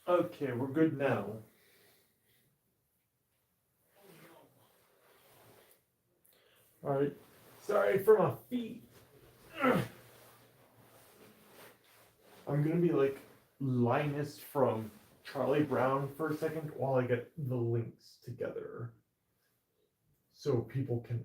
Okay, we're good now. Alright. Sorry for my feet. I'm gonna be like Linus from Charlie Brown for a second while I get the links together so people can watch.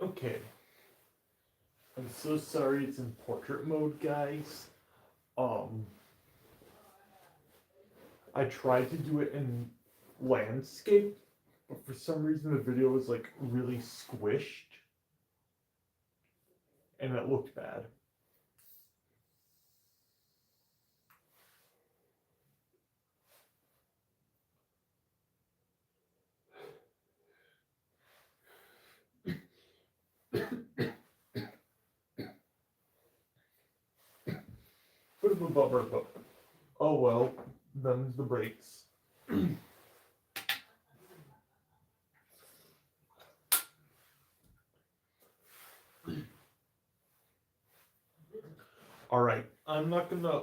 Okay. I'm so sorry it's in portrait mode, guys. Um, I tried to do it in landscape, but for some reason the video was like really squished and it looked bad. Bit of a bummer, but oh well, them's the breaks. Alright, I'm not gonna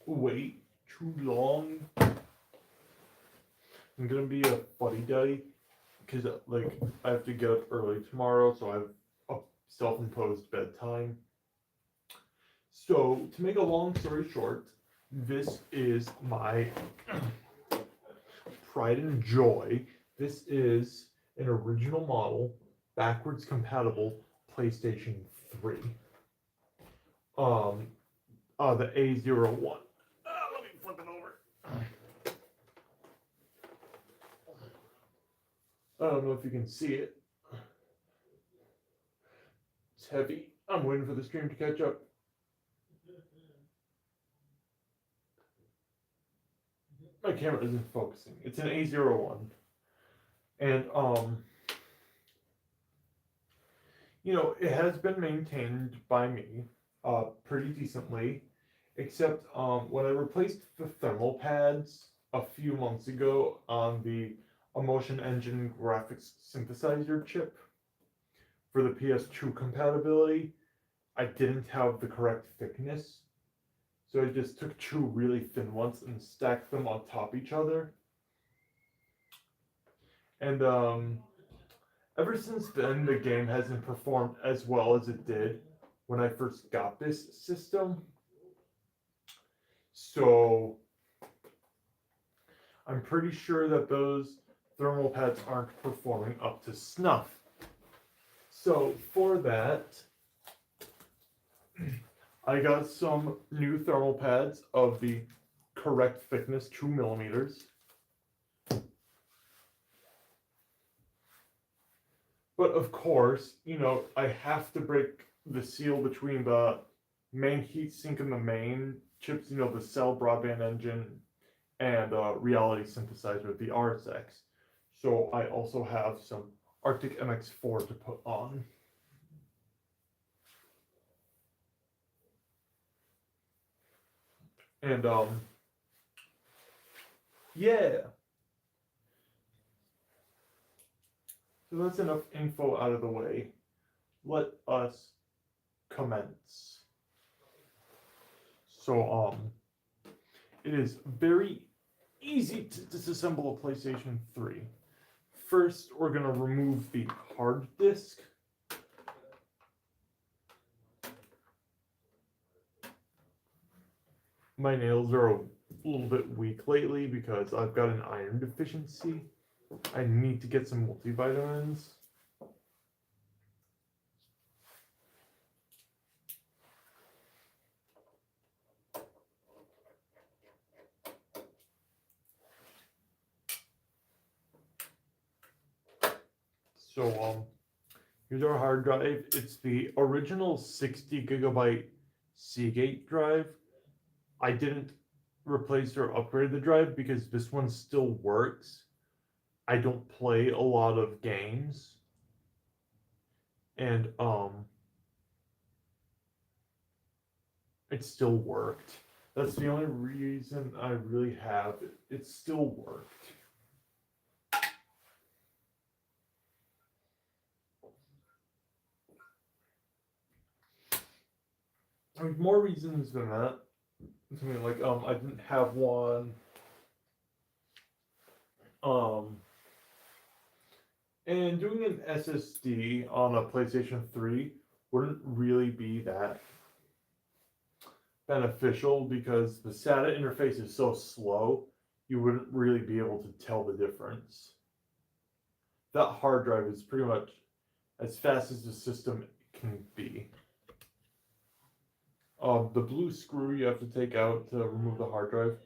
wait too long. I'm gonna be a fuddy duddy because like I have to get up early tomorrow, so I have a self-imposed bedtime. So to make a long story short, this is my pride and joy. This is an original model, backwards compatible PlayStation 3. The A01. Let me flip it over. I don't know if you can see it. It's heavy. I'm waiting for the stream to catch up. My camera isn't focusing. It's an A01. And it has been maintained by me pretty decently, except when I replaced the thermal pads a few months ago on the Emotion Engine graphics synthesizer chip for the PS2 compatibility, I didn't have the correct thickness. So I just took two really thin ones and stacked them on top of each other. And ever since then, the game hasn't performed as well as it did when I first got this system. So I'm pretty sure that those thermal pads aren't performing up to snuff. So for that, I got some new thermal pads of the correct thickness, 2 millimeters. But of course, I have to break the seal between the main heatsink and the main chips, the cell broadband engine and reality synthesizer, the RSX. So I also have some Arctic MX4 to put on. And yeah. So that's enough info out of the way. Let us commence. So it is very easy to disassemble a PlayStation 3. First, we're gonna remove the hard disk. My nails are a little bit weak lately because I've got an iron deficiency. I need to get some multivitamins. So here's our hard drive. It's the original 60 gigabyte Seagate drive. I didn't replace or upgrade the drive because this one still works. I don't play a lot of games, and it still worked. That's the only reason I really have it. It still worked. There's more reasons than that. I mean, like, I didn't have one. Um, and doing an SSD on a PlayStation 3 wouldn't really be that beneficial because the SATA interface is so slow, you wouldn't really be able to tell the difference. That hard drive is pretty much as fast as the system can be. The blue screw you have to take out to remove the hard drive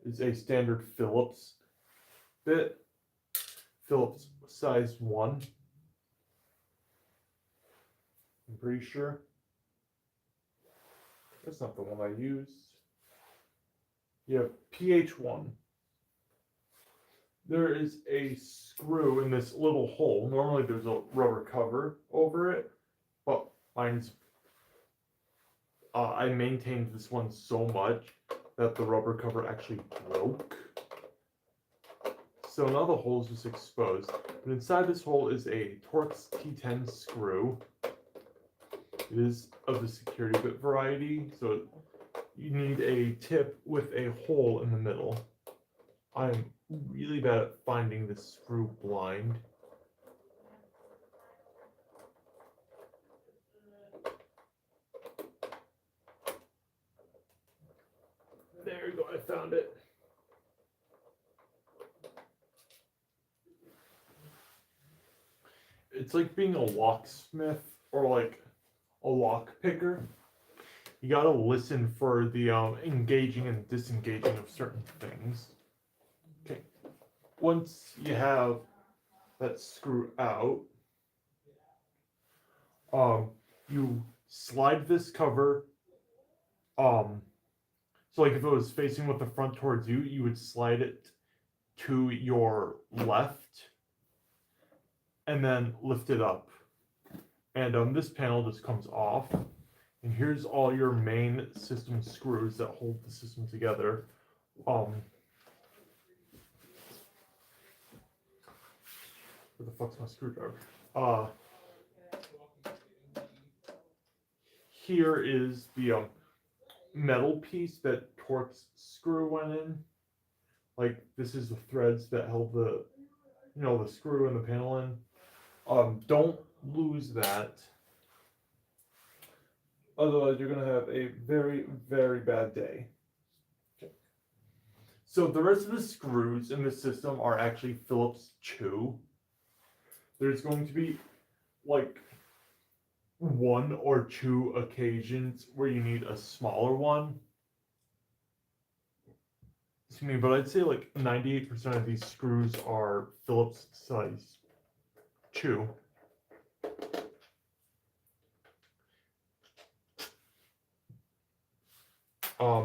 is a standard Phillips bit, Phillips size 1. I'm pretty sure. That's not the one I used. You have PH1. There is a screw in this little hole. Normally there's a rubber cover over it, but mine's I maintained this one so much that the rubber cover actually broke. So now the hole is just exposed. But inside this hole is a Torx T10 screw. It is of the security bit variety, so you need a tip with a hole in the middle. I'm really bad at finding the screw blind. There you go, I found it. It's like being a locksmith or like a lock picker. You gotta listen for the engaging and disengaging of certain things. Okay, once you have that screw out, you slide this cover. So like if it was facing with the front towards you, you would slide it to your left, and then lift it up. And this panel just comes off. And here's all your main system screws that hold the system together. Where the fuck's my screwdriver? Here is the metal piece that Torx screw went in. Like this is the threads that held the, the screw and the panel in. Don't lose that. Otherwise, you're going to have a very, very bad day. Okay. So the rest of the screws in the system are actually Phillips 2. There's going to be like 1 or 2 occasions where you need a smaller one. Excuse me, but I'd say like 98% of these screws are Phillips size 2.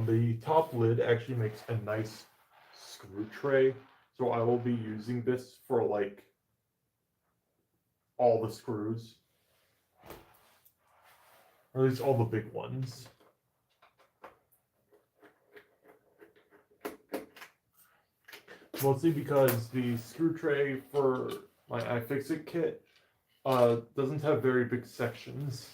The top lid actually makes a nice screw tray, so I will be using this for like all the screws, or at least all the big ones. Mostly because the screw tray for my iFixit kit doesn't have very big sections.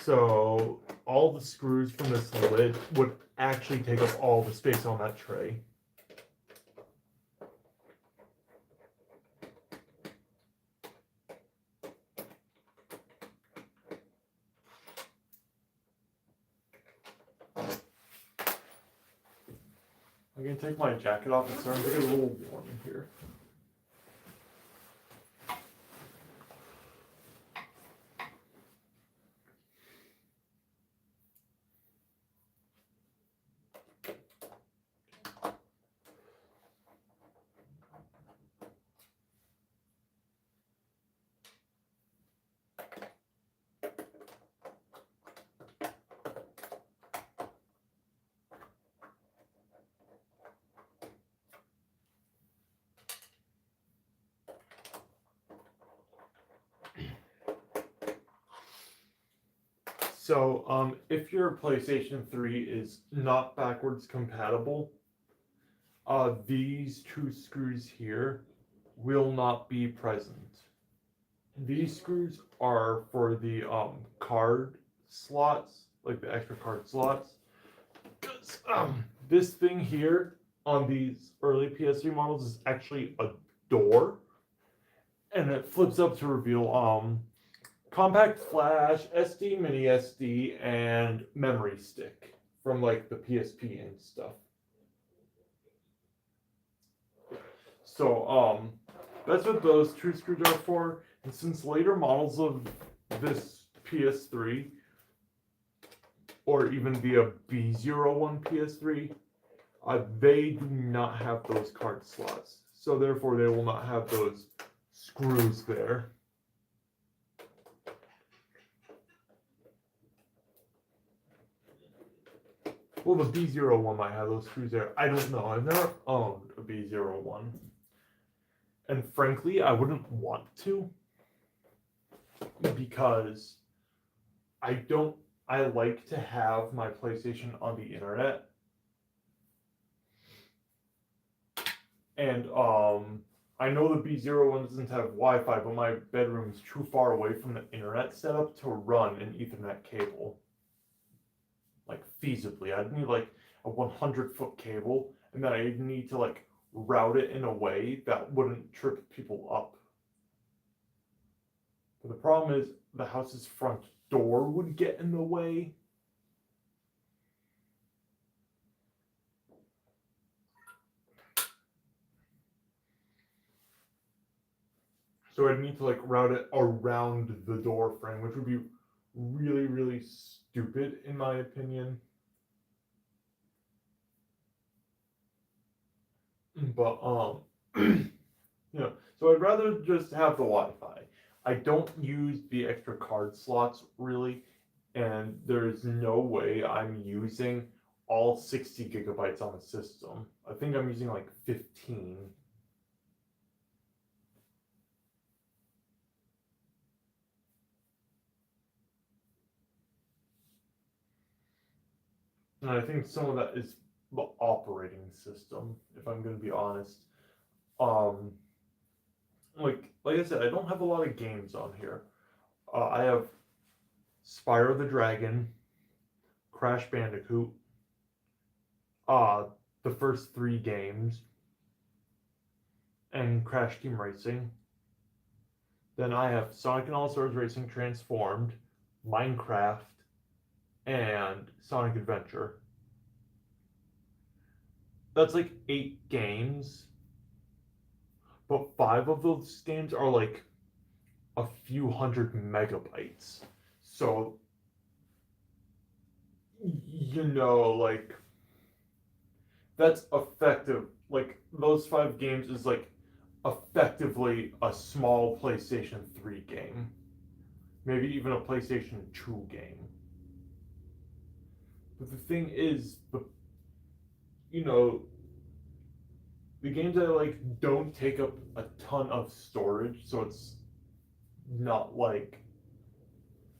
So all the screws from this lid would actually take up all the space on that tray. I'm going to take my jacket off. It's starting to get a little warm in here. So, if your PlayStation 3 is not backwards compatible, these two screws here will not be present. These screws are for the card slots, like the extra card slots. 'Cause, this thing here on these early PS3 models is actually a door, and it flips up to reveal compact flash, SD, mini SD, and memory stick from like the PSP and stuff. So that's what those two screws are for. And since later models of this PS3 or even the B01 PS3, they do not have those card slots. So therefore they will not have those screws there. Well, the B01 might have those screws there. I don't know. I've never owned a B01. And frankly, I wouldn't want to. Because I like to have my PlayStation on the internet. And I know the B01 doesn't have Wi-Fi, but my bedroom is too far away from the internet setup to run an Ethernet cable. Like feasibly, I'd need like a 100-foot cable, and then I'd need to like route it in a way that wouldn't trip people up. But the problem is the house's front door would get in the way. So I'd need to like route it around the door frame, which would be really, really stupid in my opinion. But so I'd rather just have the Wi-Fi. I don't use the extra card slots really, and there's no way I'm using all 60 gigabytes on the system. I think I'm using like 15. And I think some of that is the operating system, if I'm going to be honest. Um, like I said, I don't have a lot of games on here. I have Spyro the Dragon, Crash Bandicoot, uh, the first three games, and Crash Team Racing. Then I have Sonic and All Stars Racing Transformed, Minecraft, and Sonic Adventure. That's like 8 games, but 5 of those games are like a few hundred megabytes. So, like, that's effective. Like, those 5 games is like effectively a small PlayStation 3 game. Maybe even a PlayStation 2 game. But the thing is, the games I like don't take up a ton of storage, so it's not like,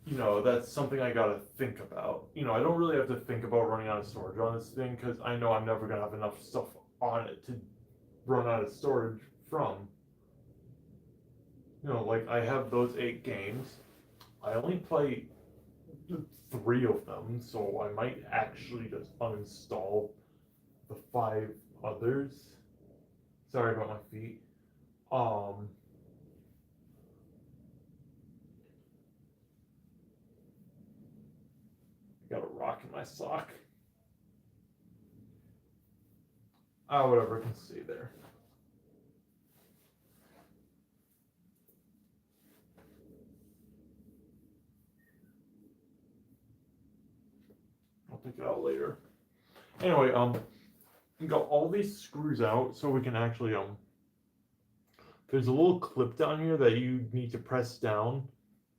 that's something I gotta think about. I don't really have to think about running out of storage on this thing because I know I'm never gonna have enough stuff on it to run out of storage from. Like I have those 8 games. I only play 3 of them, so I might actually just uninstall the 5 others. Sorry about my feet. I got a rock in my sock. Whatever, can stay there. I'll take it out later. Anyway, you got all these screws out so we can actually there's a little clip down here that you need to press down.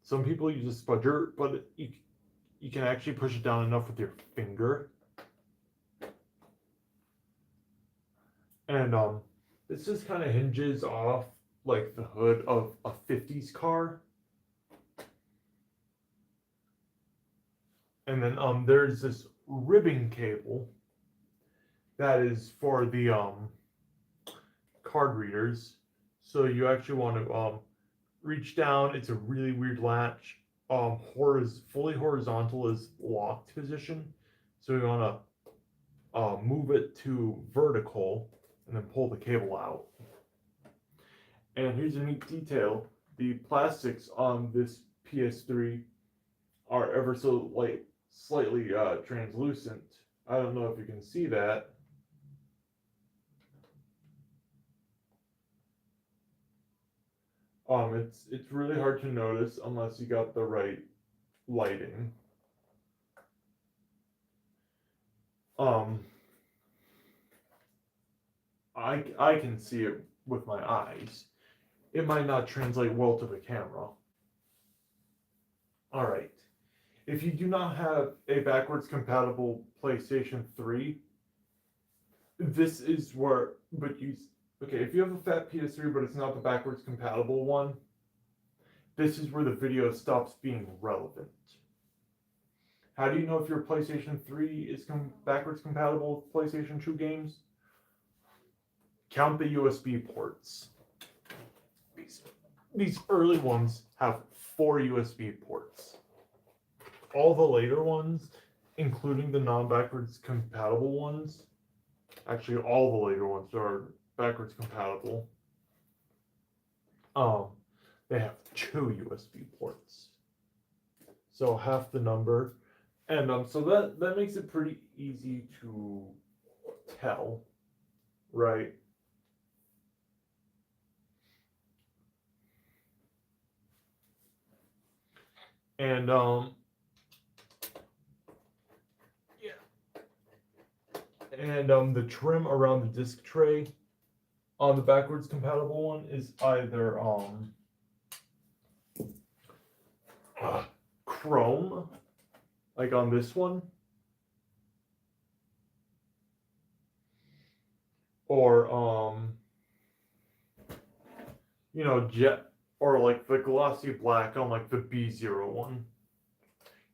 Some people use a spudger, but you can actually push it down enough with your finger. And this just kind of hinges off like the hood of a 50s car. And then there's this ribbon cable that is for the card readers. So you actually want to reach down. It's a really weird latch. Fully horizontal is locked position. So you want to move it to vertical and then pull the cable out. And here's a neat detail. The plastics on this PS3 are ever so slightly translucent. I don't know if you can see that. It's really hard to notice unless you got the right lighting. Um, I can see it with my eyes. It might not translate well to the camera. All right. If you do not have a backwards compatible PlayStation 3, this is where, okay, if you have a fat PS3 but it's not the backwards compatible one, this is where the video stops being relevant. How do you know if your PlayStation 3 is backwards compatible with PlayStation 2 games? Count the USB ports. These early ones have 4 USB ports. All the later ones, including the non-backwards compatible ones, actually all the later ones are backwards compatible. They have 2 USB ports. So half the number. And so that makes it pretty easy to tell, right? And yeah. And the trim around the disc tray on the backwards compatible one is either chrome, like on this one, or jet, or like the glossy black on like the B0 one.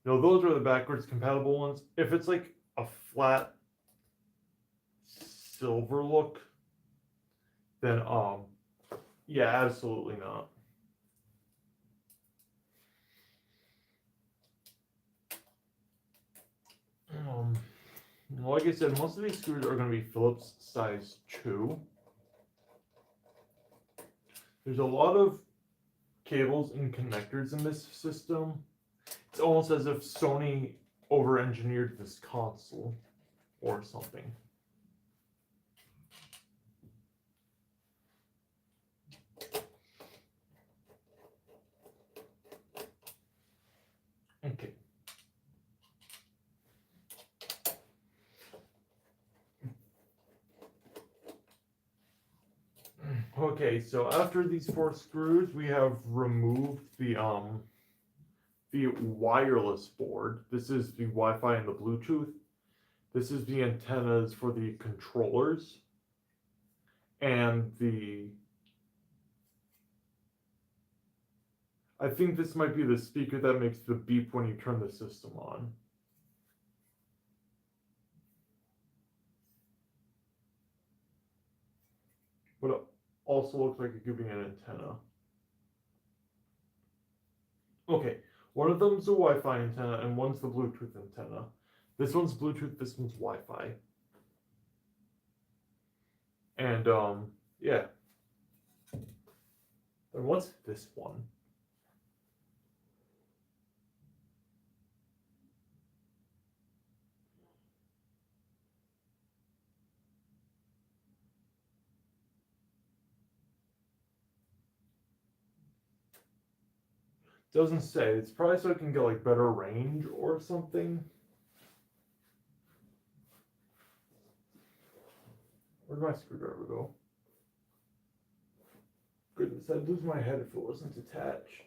Those are the backwards compatible ones. If it's like a flat silver look, then yeah, absolutely not. Like I said, most of these screws are going to be Phillips size 2. There's a lot of cables and connectors in this system. It's almost as if Sony over-engineered this console or something. Okay. Okay, so after these 4 screws, we have removed the wireless board. This is the Wi-Fi and the Bluetooth. This is the antennas for the controllers. And I think this might be the speaker that makes the beep when you turn the system on. But it also looks like it could be an antenna. Okay, one of them is a Wi-Fi antenna and one's the Bluetooth antenna. This one's Bluetooth, this one's Wi-Fi. And yeah. And what's this one? Doesn't say. It's probably so I can get like better range or something. Where'd my screwdriver go? Goodness, I'd lose my head if it wasn't attached.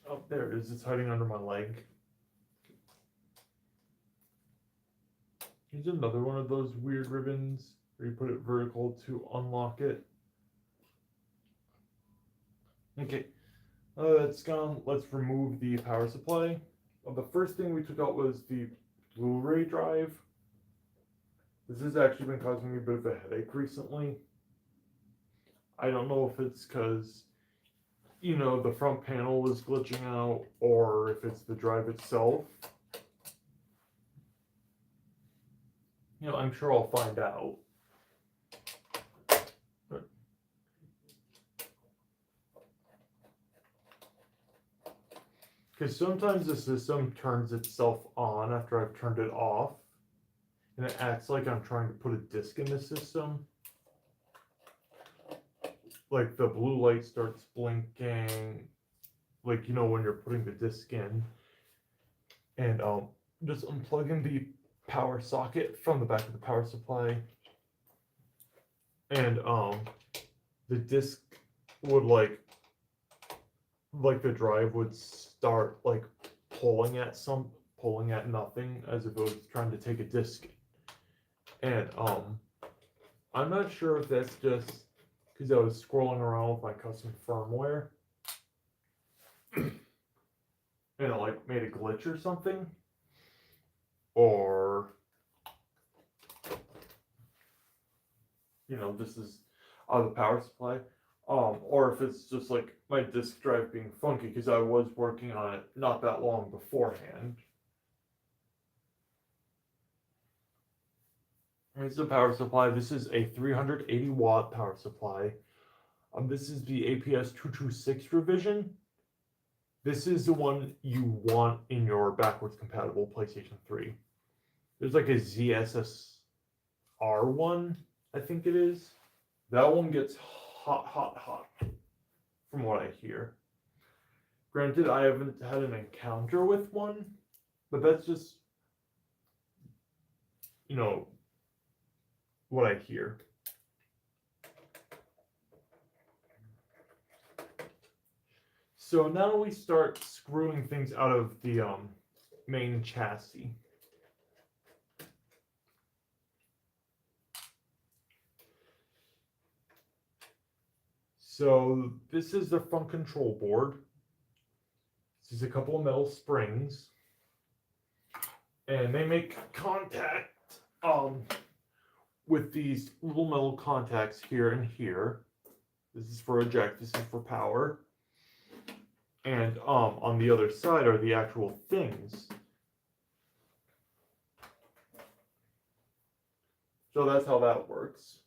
Oh, there it is. It's hiding under my leg. Here's another one of those weird ribbons where you put it vertical to unlock it. Okay, That's gone. Let's remove the power supply. The first thing we took out was the Blu-ray drive. This has actually been causing me a bit of a headache recently. I don't know if it's because, the front panel was glitching out or if it's the drive itself. I'm sure I'll find out. Because sometimes the system turns itself on after I've turned it off, and it acts like I'm trying to put a disk in the system. Like the blue light starts blinking, like when you're putting the disk in. And just unplugging the power socket from the back of the power supply, and the disk would like the drive would start like pulling at nothing as if it was trying to take a disk. And I'm not sure if that's just because I was scrolling around with my custom firmware and it like made a glitch or something, or this is the power supply, or if it's just like my disk drive being funky because I was working on it not that long beforehand. Here's the power supply. This is a 380 watt power supply. This is the APS 226 revision. This is the one you want in your backwards compatible PlayStation 3. There's like a ZSSR one, I think it is. That one gets hot, from what I hear. Granted, I haven't had an encounter with one, but that's just, what I hear. So now we start screwing things out of the main chassis. So this is the front control board. This is a couple of metal springs, and they make contact with these little metal contacts here and here. This is for eject, this is for power. And on the other side are the actual things. So that's how that works.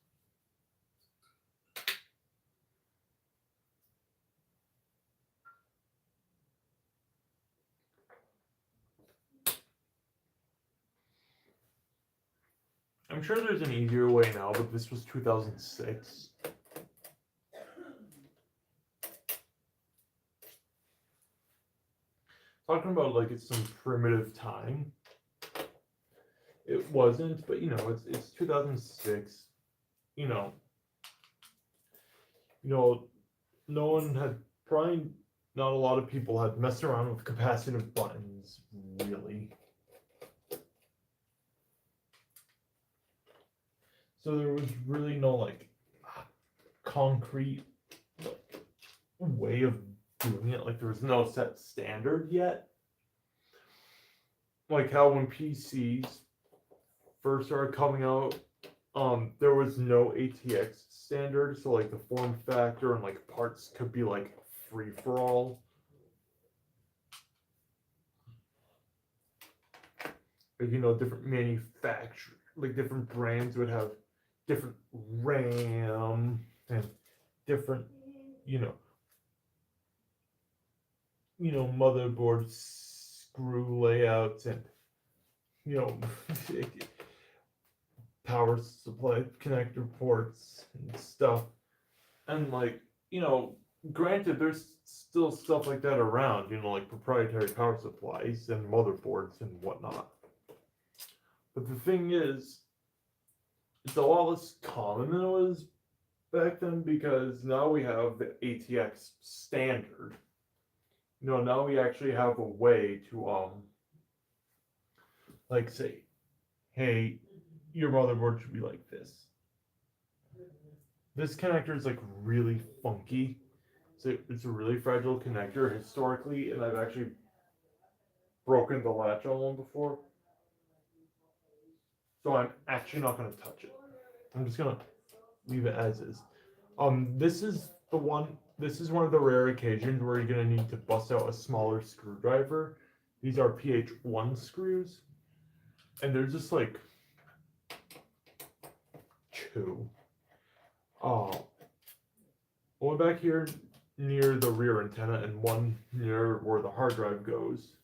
I'm sure there's an easier way now, but this was 2006. Talking about like it's some primitive time. It wasn't, but it's 2006. No one had, probably not a lot of people had messed around with capacitive buttons, really. So there was really no like concrete way of doing it. Like there was no set standard yet. Like how when PCs first started coming out, there was no ATX standard, so like the form factor and like parts could be like free for all. Like different manufacturers, like different brands would have different RAM and different, motherboard screw layouts and, power supply connector ports and stuff. And like, granted, there's still stuff like that around, like proprietary power supplies and motherboards and whatnot. But the thing is, it's a lot less common than it was back then because now we have the ATX standard. Now we actually have a way to like say, hey, your motherboard should be like this. This connector is like really funky, it's a really fragile connector historically, and I've actually broken the latch on one before. So I'm actually not going to touch it. I'm just going to leave it as is. This is the one. This is one of the rare occasions where you're going to need to bust out a smaller screwdriver. These are PH1 screws, and they're just like two. One back here near the rear antenna, and one near where the hard drive goes.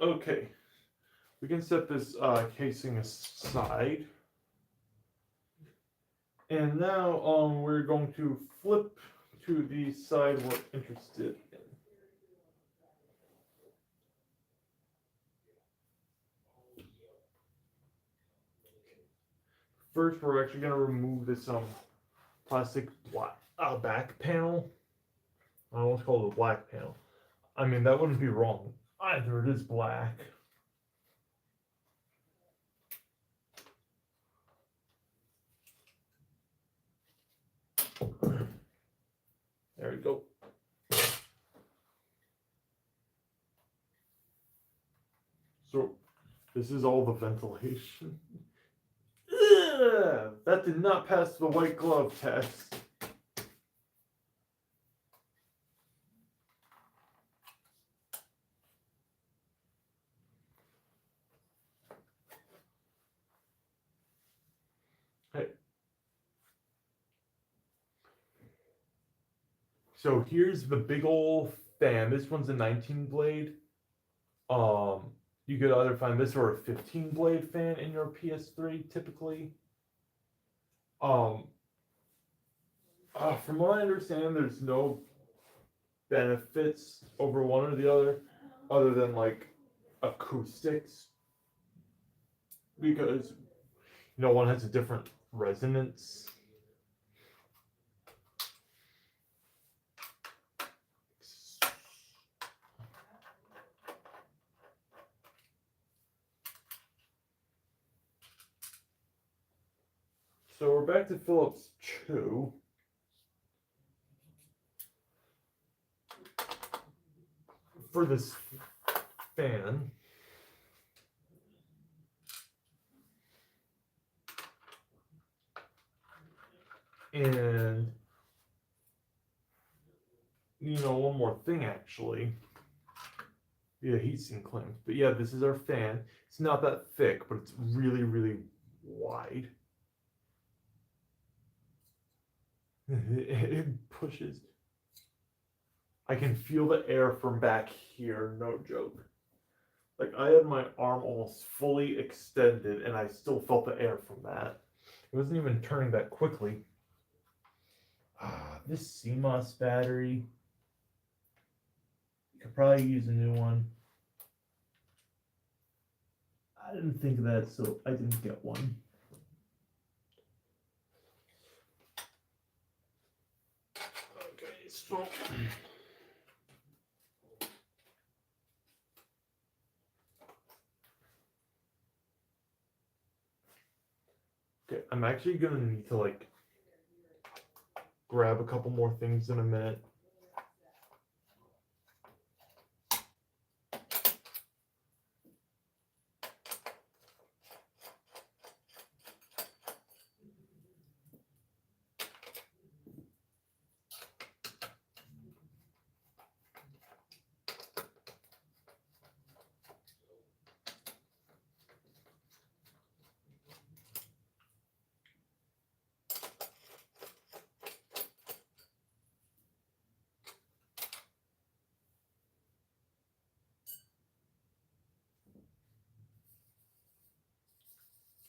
Okay, we can set this casing aside. And now we're going to flip to the side we're interested in. First, we're actually going to remove this plastic back panel. I almost call it a black panel. I mean, that wouldn't be wrong either. It is black. There we go. So, this is all the ventilation. Ugh, that did not pass the white glove test. Hey. So here's the big old fan. This one's a 19 blade. You could either find this or a 15 blade fan in your PS3 typically. From what I understand, there's no benefits over one or the other than like acoustics, because one has a different resonance. So we're back to Philips 2. For this fan. And, one more thing actually. Yeah, heatsink clamps. But yeah, this is our fan. It's not that thick, but it's really, really wide. It pushes. I can feel the air from back here, no joke. Like, I had my arm almost fully extended, and I still felt the air from that. It wasn't even turning that quickly. This CMOS battery. Could probably use a new one. I didn't think of that, so I didn't get one. Okay, so okay, I'm actually gonna need to grab a couple more things in a minute.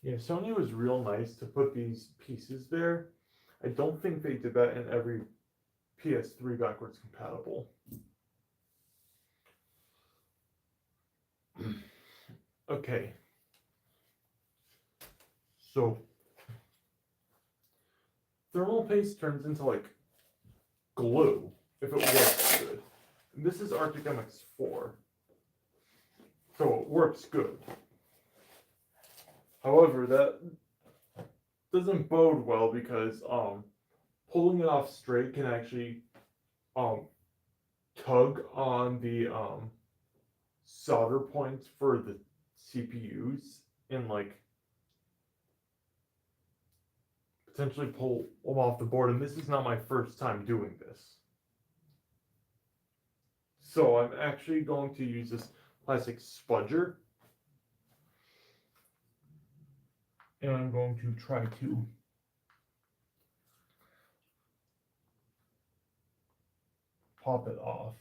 Yeah, Sony was real nice to put these pieces there. I don't think they did that in every PS3 backwards compatible. Okay. So thermal paste turns into glue if it works good. And this is Arctic MX4. So it works good. However, that doesn't bode well because pulling it off straight can actually um tug on the solder points for the CPUs and like potentially pull them off the board. And this is not my first time doing this. So I'm actually going to use this plastic spudger. And I'm going to try to pop it off.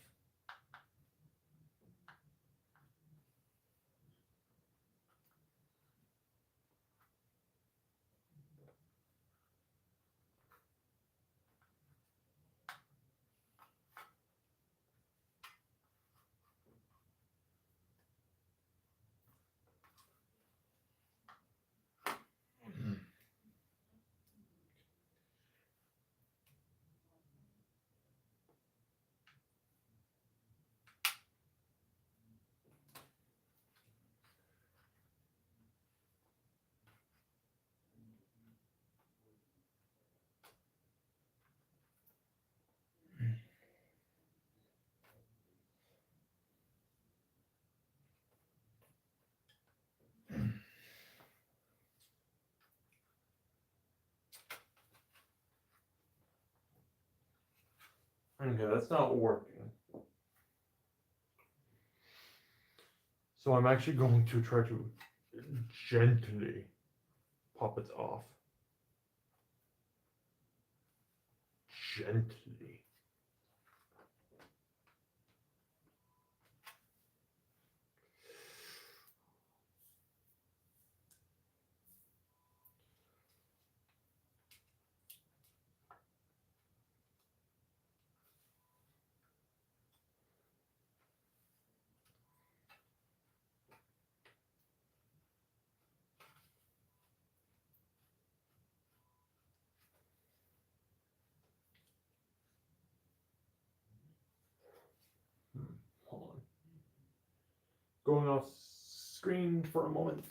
Okay, that's not working. So I'm actually going to try to gently pop it off. Gently. Hold on. Going off screen for a moment.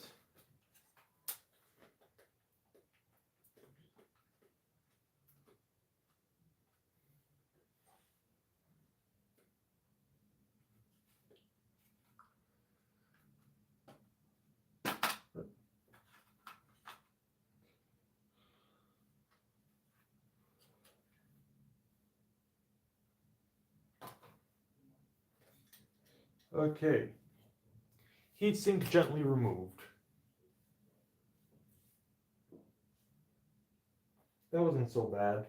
Okay. Heatsink gently removed. That wasn't so bad.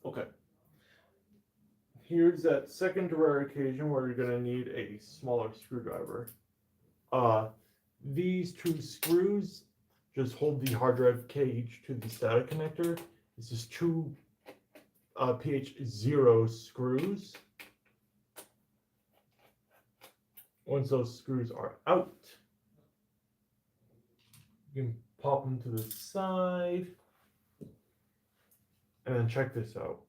Okay. Here's that second rare occasion where you're gonna need a smaller screwdriver. Uh, these two screws just hold the hard drive cage to the SATA connector. This is two PH0 screws. Once those screws are out, you can pop them to the side. And then check this out.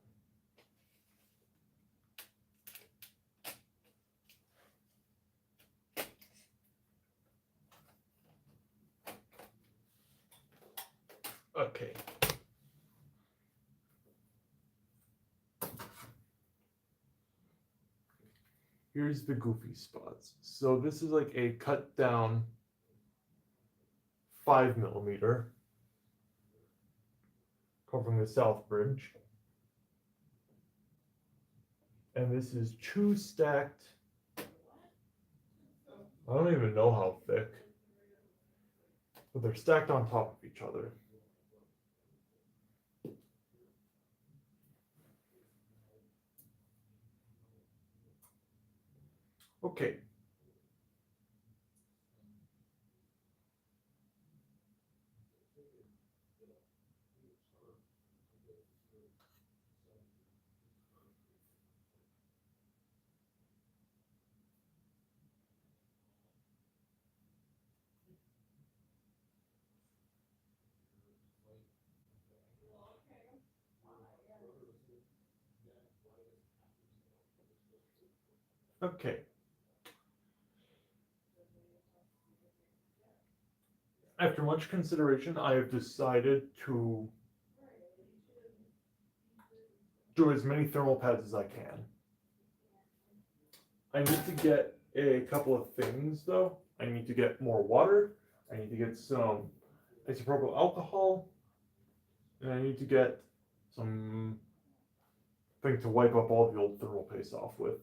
Okay. Here's the goofy spots. So this is like a cut down 5mm covering the south bridge. And this is two stacked, I don't even know how thick, but they're stacked on top of each other. Okay. Okay. After much consideration, I have decided to do as many thermal pads as I can. I need to get a couple of things though. I need to get more water. I need to get some isopropyl alcohol, and I need to get some thing to wipe up all the old thermal paste off with.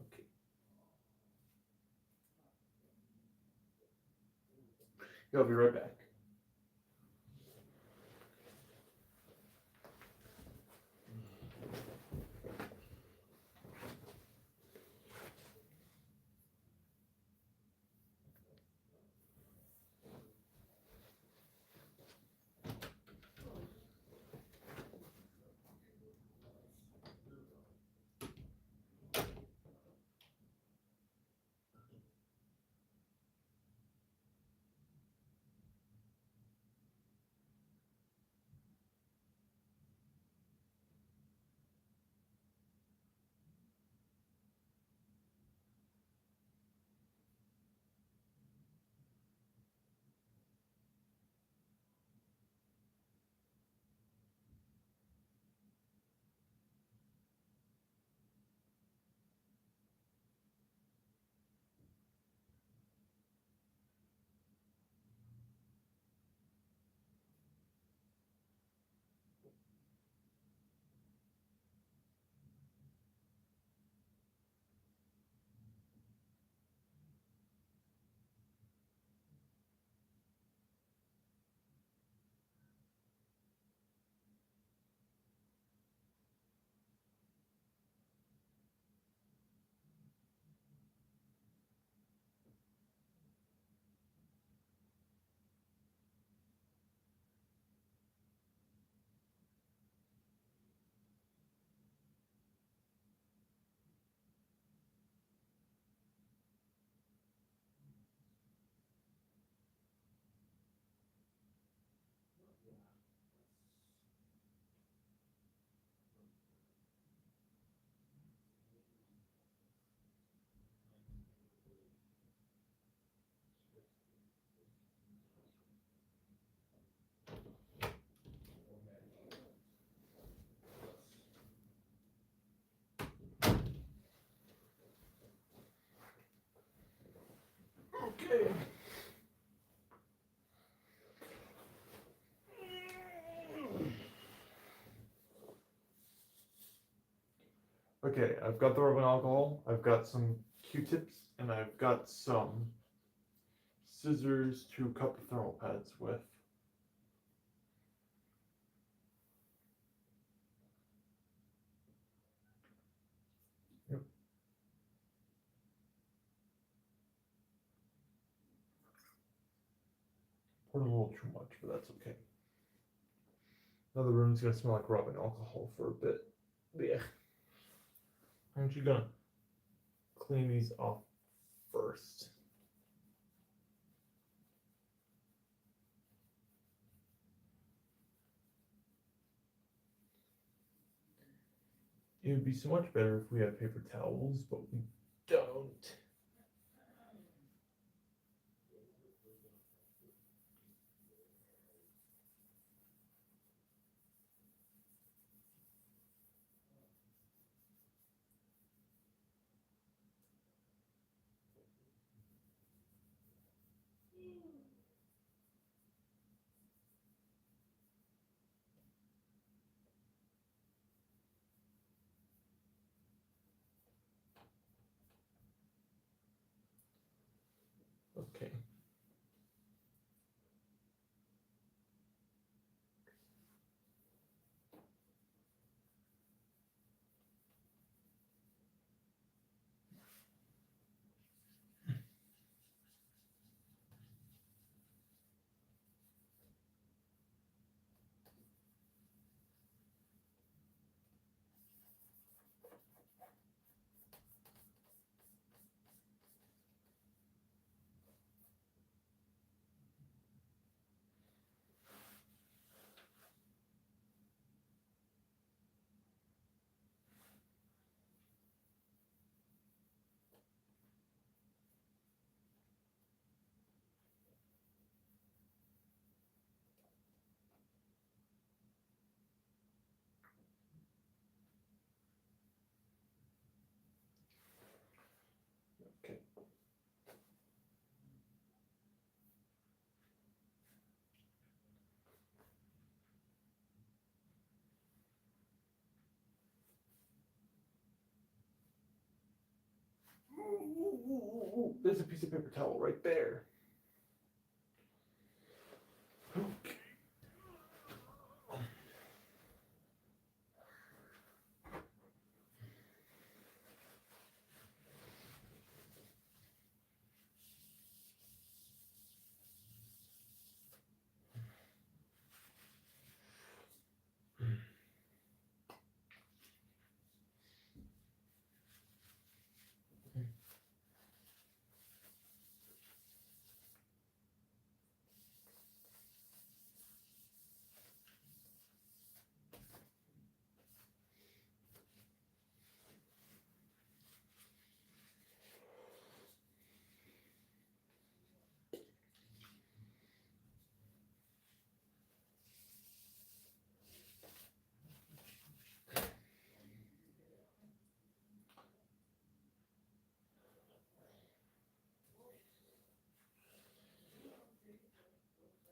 Okay. Yeah, I'll be right back. Okay. Okay, I've got the rubbing alcohol, I've got some Q-tips, and I've got some scissors to cut the thermal pads with. Yep. Poured a little too much, but that's okay. Now the room's gonna smell like rubbing alcohol for a bit. Yeah. Aren't you gonna clean these off first? It would be so much better if we had paper towels, but we don't. Okay. Oh, there's a piece of paper towel right there. Okay.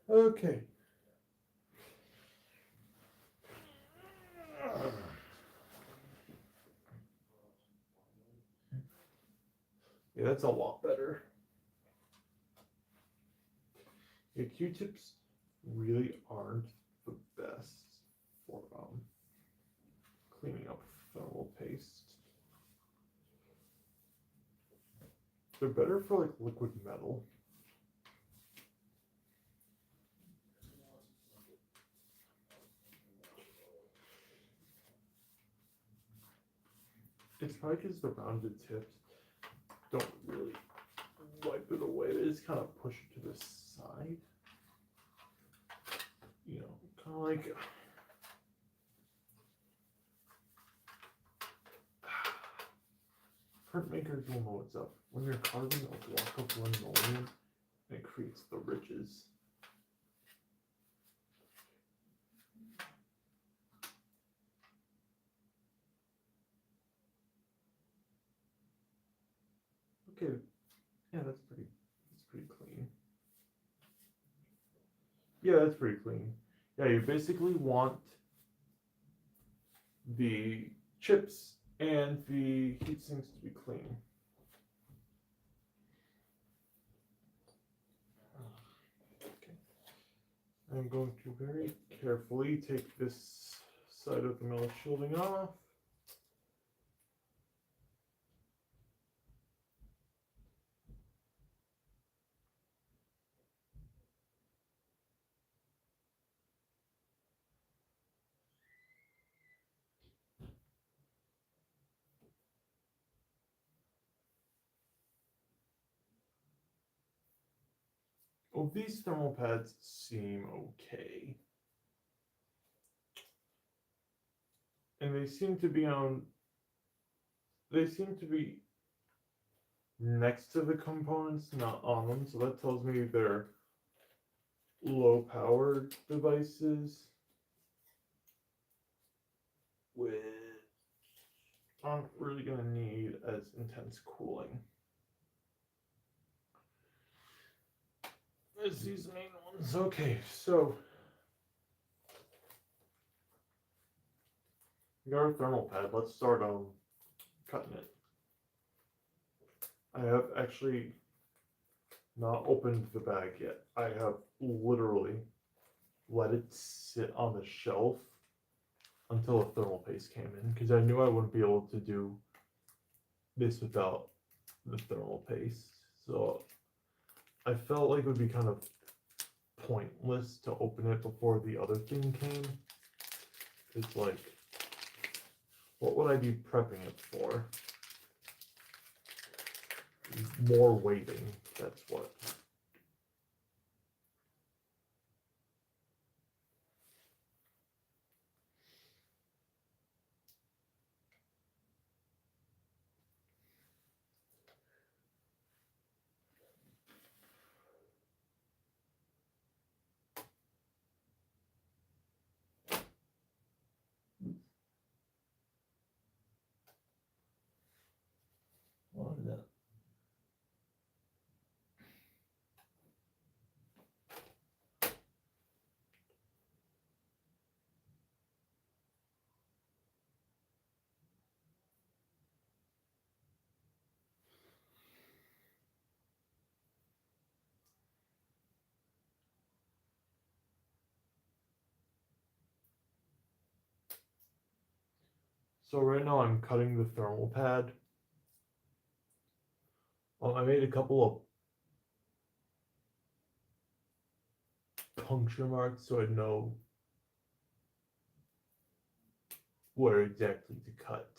Okay. Yeah, that's a lot better. Yeah, Q-tips really aren't the best for cleaning up thermal paste. They're better for like liquid metal. It's probably because the rounded tips don't really wipe it away. They just kind of push it to the side. You know, kind of like printmakers will know what's up. When you're carving a block of linoleum, it creates the ridges. Okay, yeah, that's pretty clean. Yeah, that's pretty clean. Yeah, you basically want the chips and the heat sinks to be clean. Okay. I'm going to very carefully take this side of the metal shielding off. Well, these thermal pads seem okay. And they seem to be next to the components, not on them. So that tells me they're low power devices which aren't really going to need as intense cooling as these main ones. Okay, so we got our thermal pad. Let's start cutting it. I have actually not opened the bag yet. I have literally let it sit on the shelf until the thermal paste came in because I knew I wouldn't be able to do this without the thermal paste. So I felt like it would be kind of pointless to open it before the other thing came. It's like, what would I be prepping it for? More waiting, that's what. What is that? So right now I'm cutting the thermal pad. I made a couple of puncture marks so I know where exactly to cut.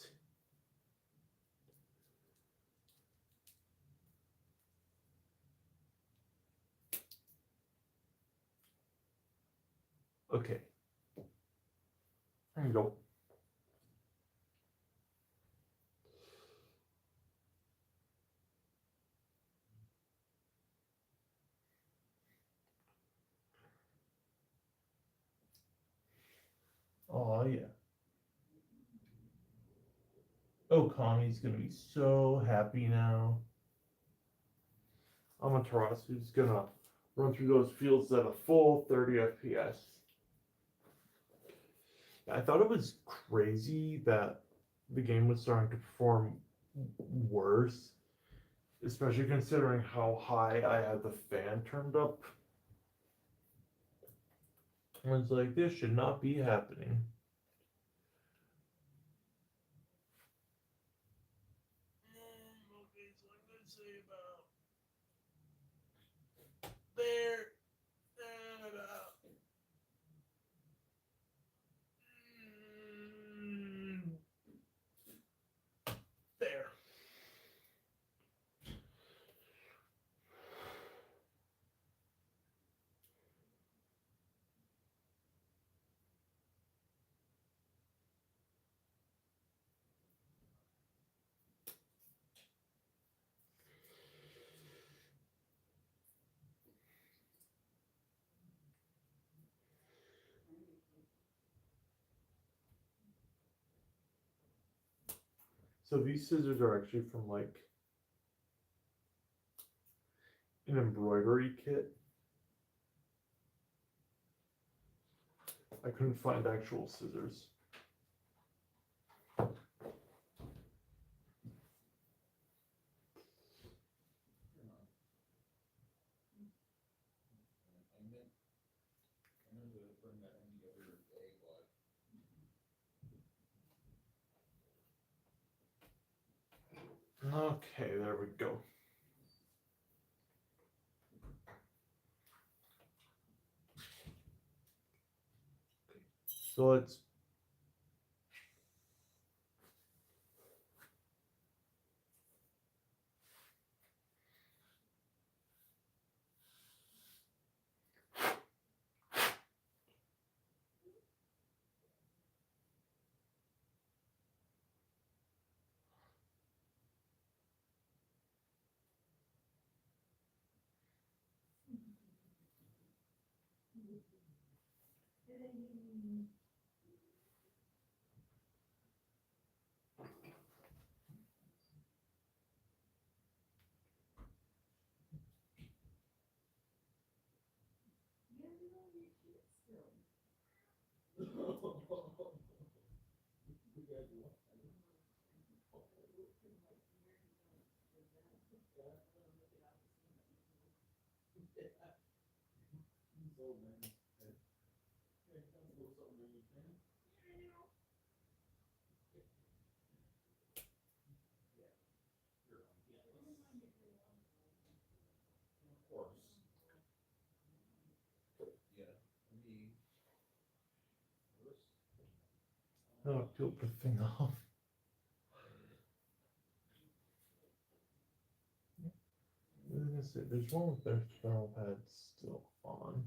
Okay. There you go. Oh yeah. Oh, Kami's gonna be so happy now. Amaterasu's gonna run through those fields at a full 30 FPS. I thought it was crazy that the game was starting to perform worse, especially considering how high I had the fan turned up. I was like, this should not be happening. Okay, so I'm gonna say about there and about there. So these scissors are actually from like an embroidery kit. I couldn't find actual scissors. Okay, there we go. So let's tilt the thing off. I was gonna say, there's one with their thermal pad still on.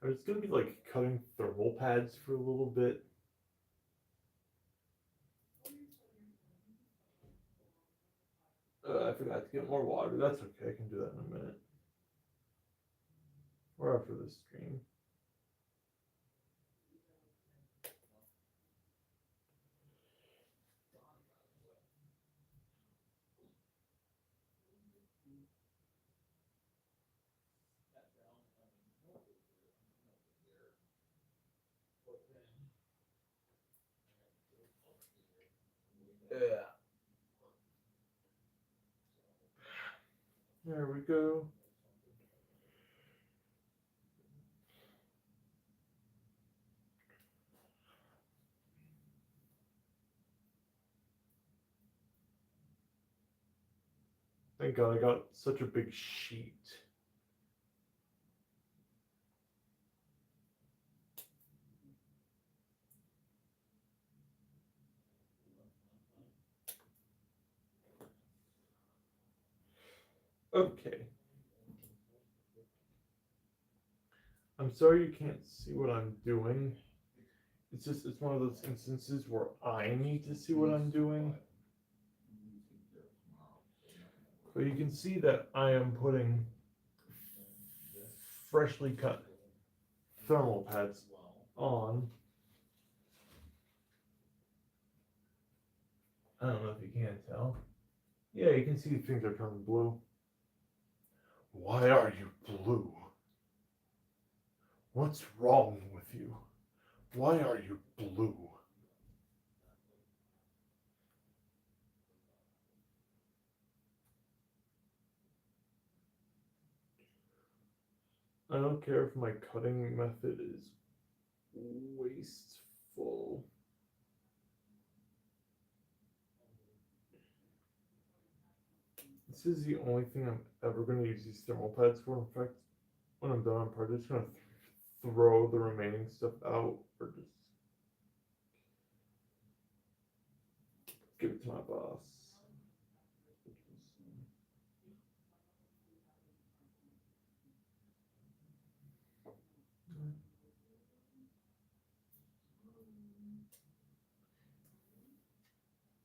I was gonna be like cutting thermal pads for a little bit. I forgot to get more water. That's okay. I can do that in a minute. Or after this stream. Yeah. There we go. Thank God I got such a big sheet. Okay. I'm sorry you can't see what I'm doing. It's one of those instances where I need to see what I'm doing. But you can see that I am putting freshly cut thermal pads on. I don't know if you can tell. Yeah, you can see things are turning blue. Why are you blue? What's wrong with you? Why are you blue? I don't care if my cutting method is wasteful. This is the only thing I'm ever going to use these thermal pads for. In fact, when I'm done, I'm probably just going to throw the remaining stuff out or just give it to my boss.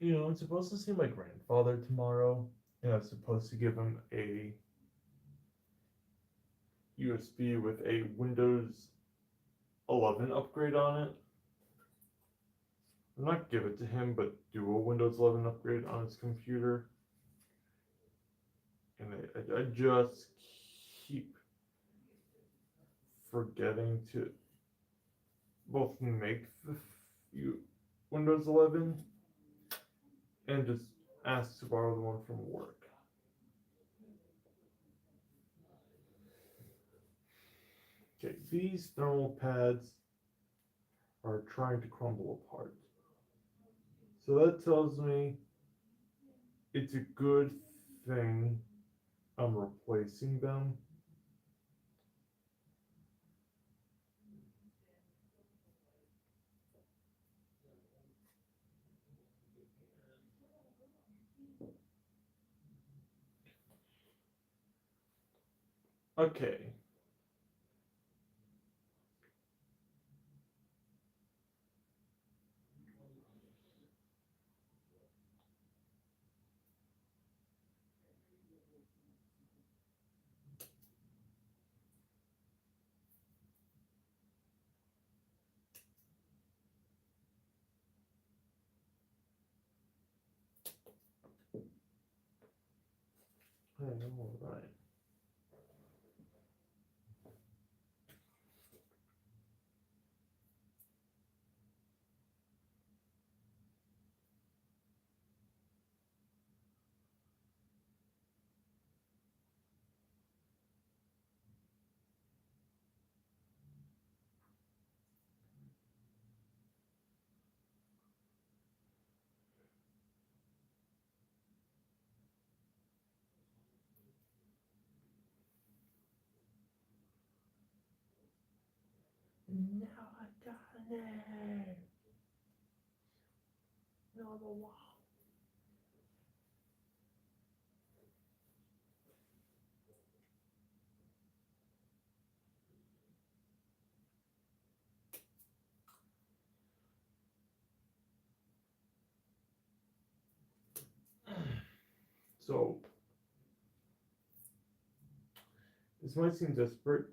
You know, I'm supposed to see my grandfather tomorrow, and I'm supposed to give him a USB with a Windows 11 upgrade on it. Not give it to him, but do a Windows 11 upgrade on his computer. And I just keep forgetting to both make the Windows 11 and just ask to borrow the one from work. Okay, these thermal pads are trying to crumble apart. So that tells me it's a good thing I'm replacing them. Okay. All right. No, I got it. No, the wall. So this might seem desperate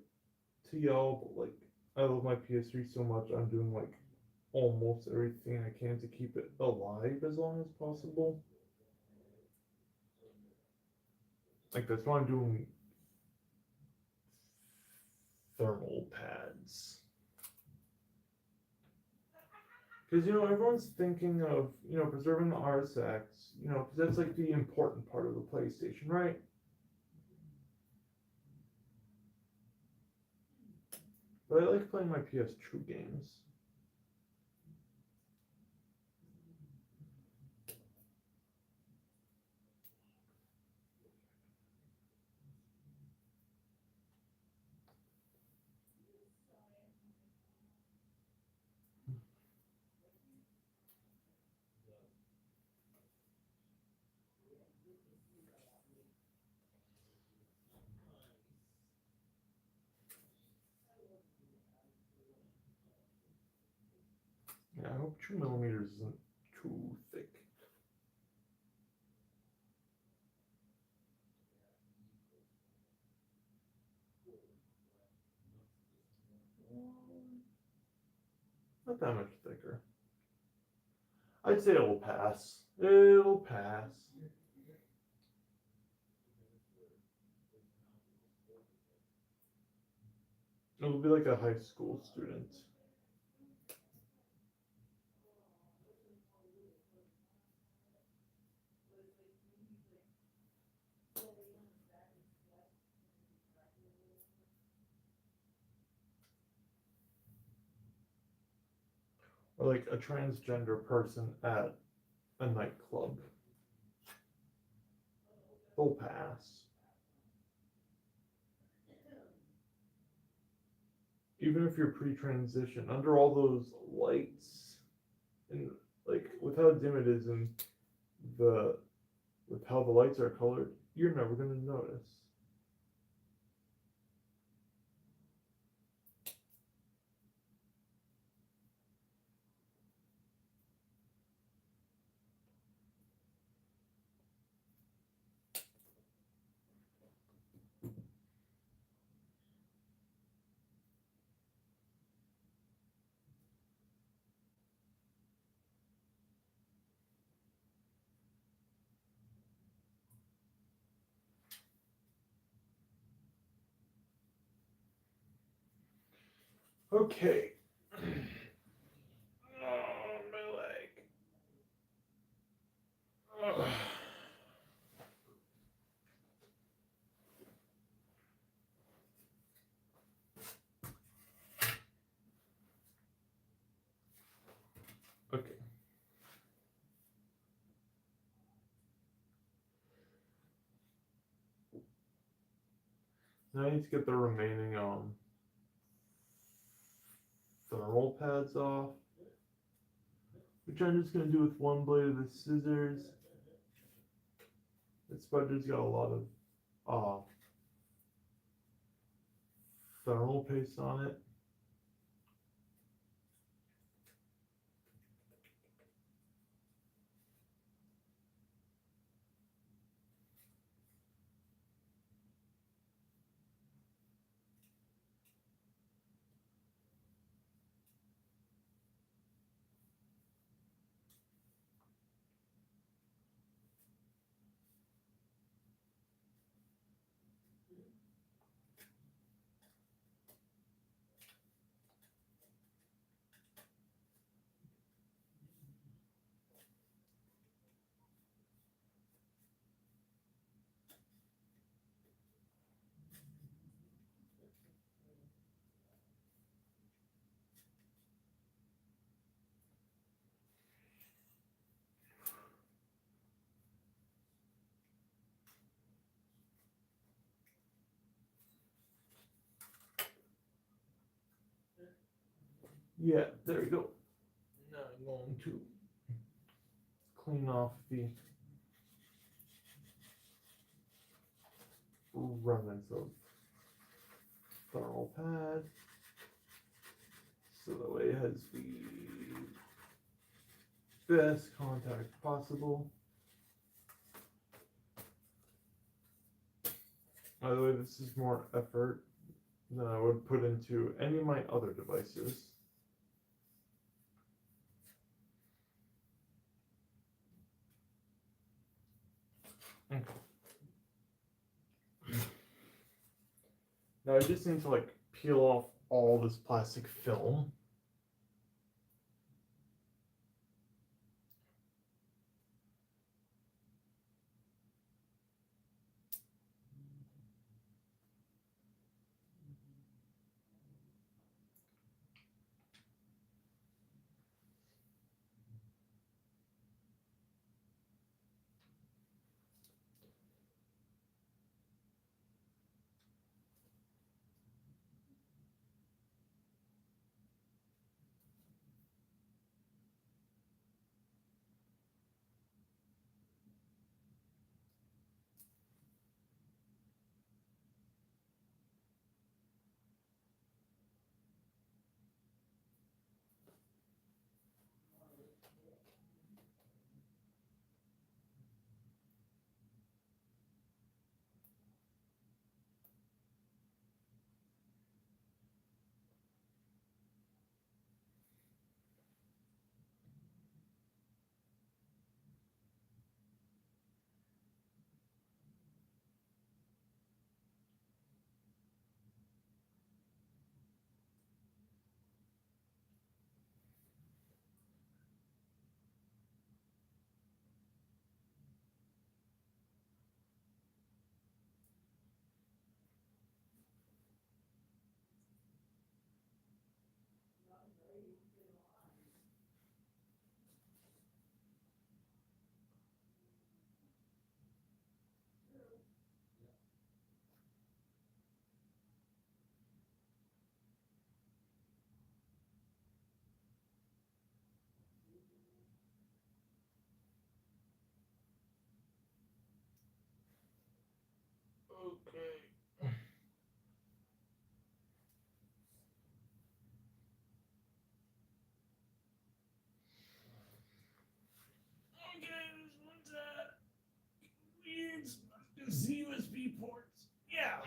to y'all, but like I love my PS3 so much, I'm doing like almost everything I can to keep it alive as long as possible. Like that's why I'm doing thermal pads. Because everyone's thinking of preserving the RSX, because that's like the important part of the PlayStation, right? But I like playing my PS2 games. Yeah, I hope 2 millimeters isn't too thick. Not that much thicker. I'd say it'll pass. It'll pass. It'll be like a high school student. Or like a transgender person at a nightclub. They'll pass. Even if you're pre-transition, under all those lights, and like with how dim it is and the with how the lights are colored, you're never gonna notice. Okay. Oh, my leg. Ugh. Okay. Now I need to get the remaining thermal pads off, which I'm just gonna do with one blade of the scissors. This sponger's got a lot of thermal paste on it. Yeah, there we go. Now I'm going to clean off the remnants of thermal pad so that way it has the best contact possible. By the way, this is more effort than I would put into any of my other devices. Okay. Now I just need to like peel off all this plastic film. Okay. Okay, this one's weird USB ports. Yeah.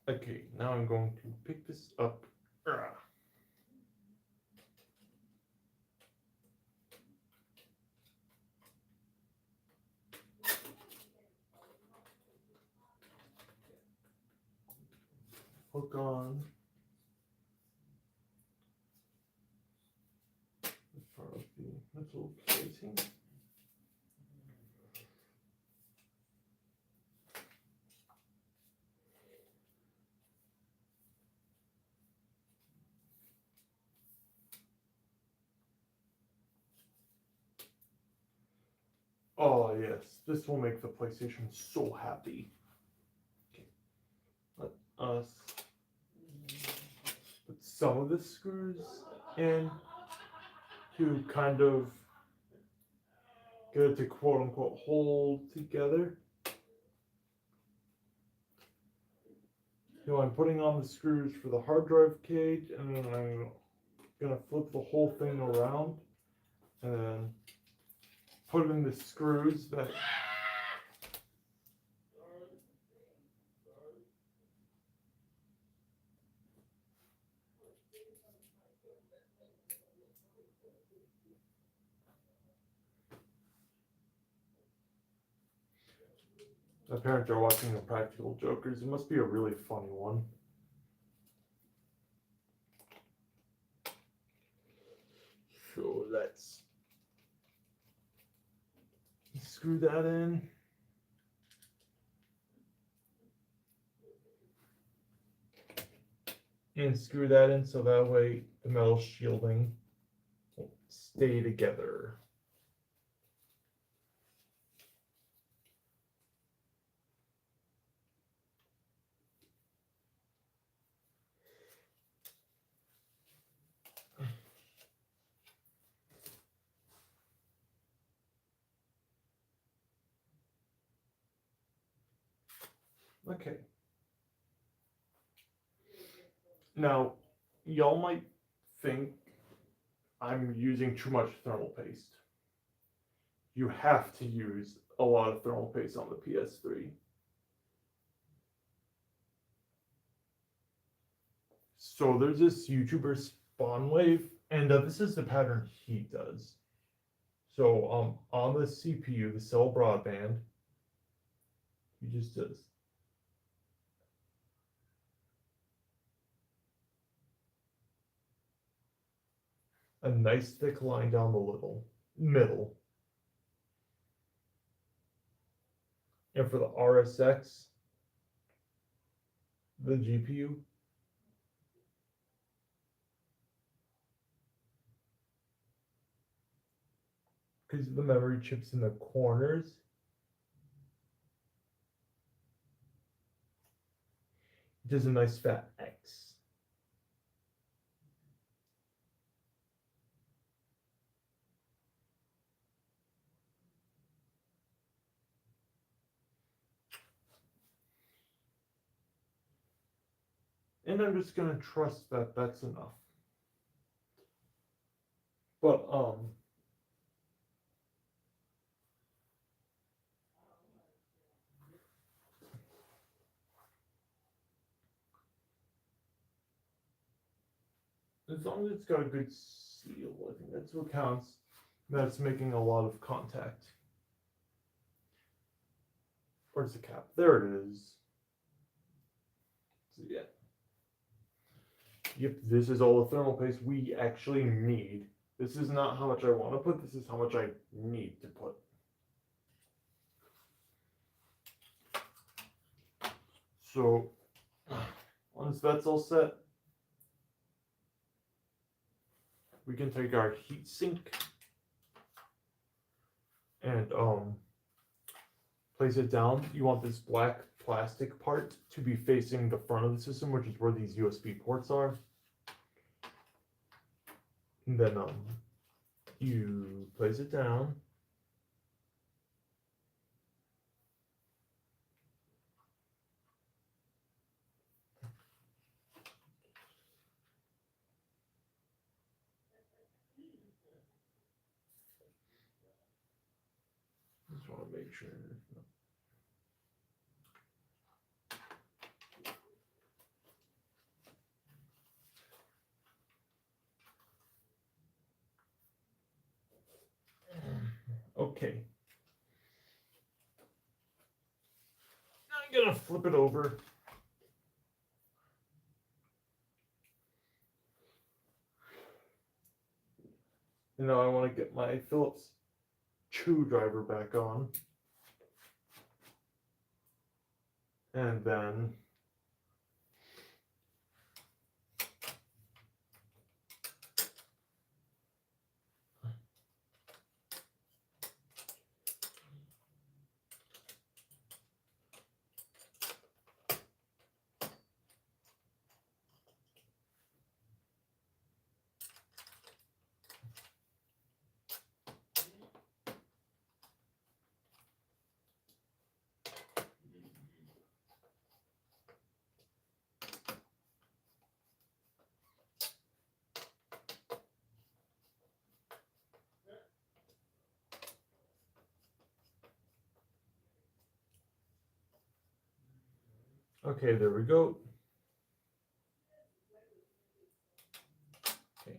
Okay, now I'm going to pick this up. Hook on the front of the metal casing. Oh yes, this will make the PlayStation so happy. Okay, let us put some of the screws in to kind of get it to quote unquote hold together. So I'm putting on the screws for the hard drive cage, and then I'm gonna flip the whole thing around and then put in the screws that my parents are watching the Practical Jokers. It must be a really funny one. So let's screw that in. And screw that in so that way the metal shielding will stay together. Okay. Now, y'all might think I'm using too much thermal paste. You have to use a lot of thermal paste on the PS3. So there's this YouTuber Spawnwave, and this is the pattern he does. So on the CPU, the cell broadband, he just does a nice thick line down the middle. And for the RSX, the GPU, because of the memory chips in the corners, it does a nice fat X. And I'm just gonna trust that that's enough. But as long as it's got a good seal, I think that's what counts. That's making a lot of contact. Where's the cap? There it is. So yeah. Yep, this is all the thermal paste we actually need. This is not how much I want to put, this is how much I need to put. So, once that's all set, we can take our heat sink and place it down. You want this black plastic part to be facing the front of the system, which is where these USB ports are. And then you place it down. Just want to make sure. Okay. I'm gonna flip it over. And now I want to get my Phillips screwdriver back on. And then okay, there we go. Okay.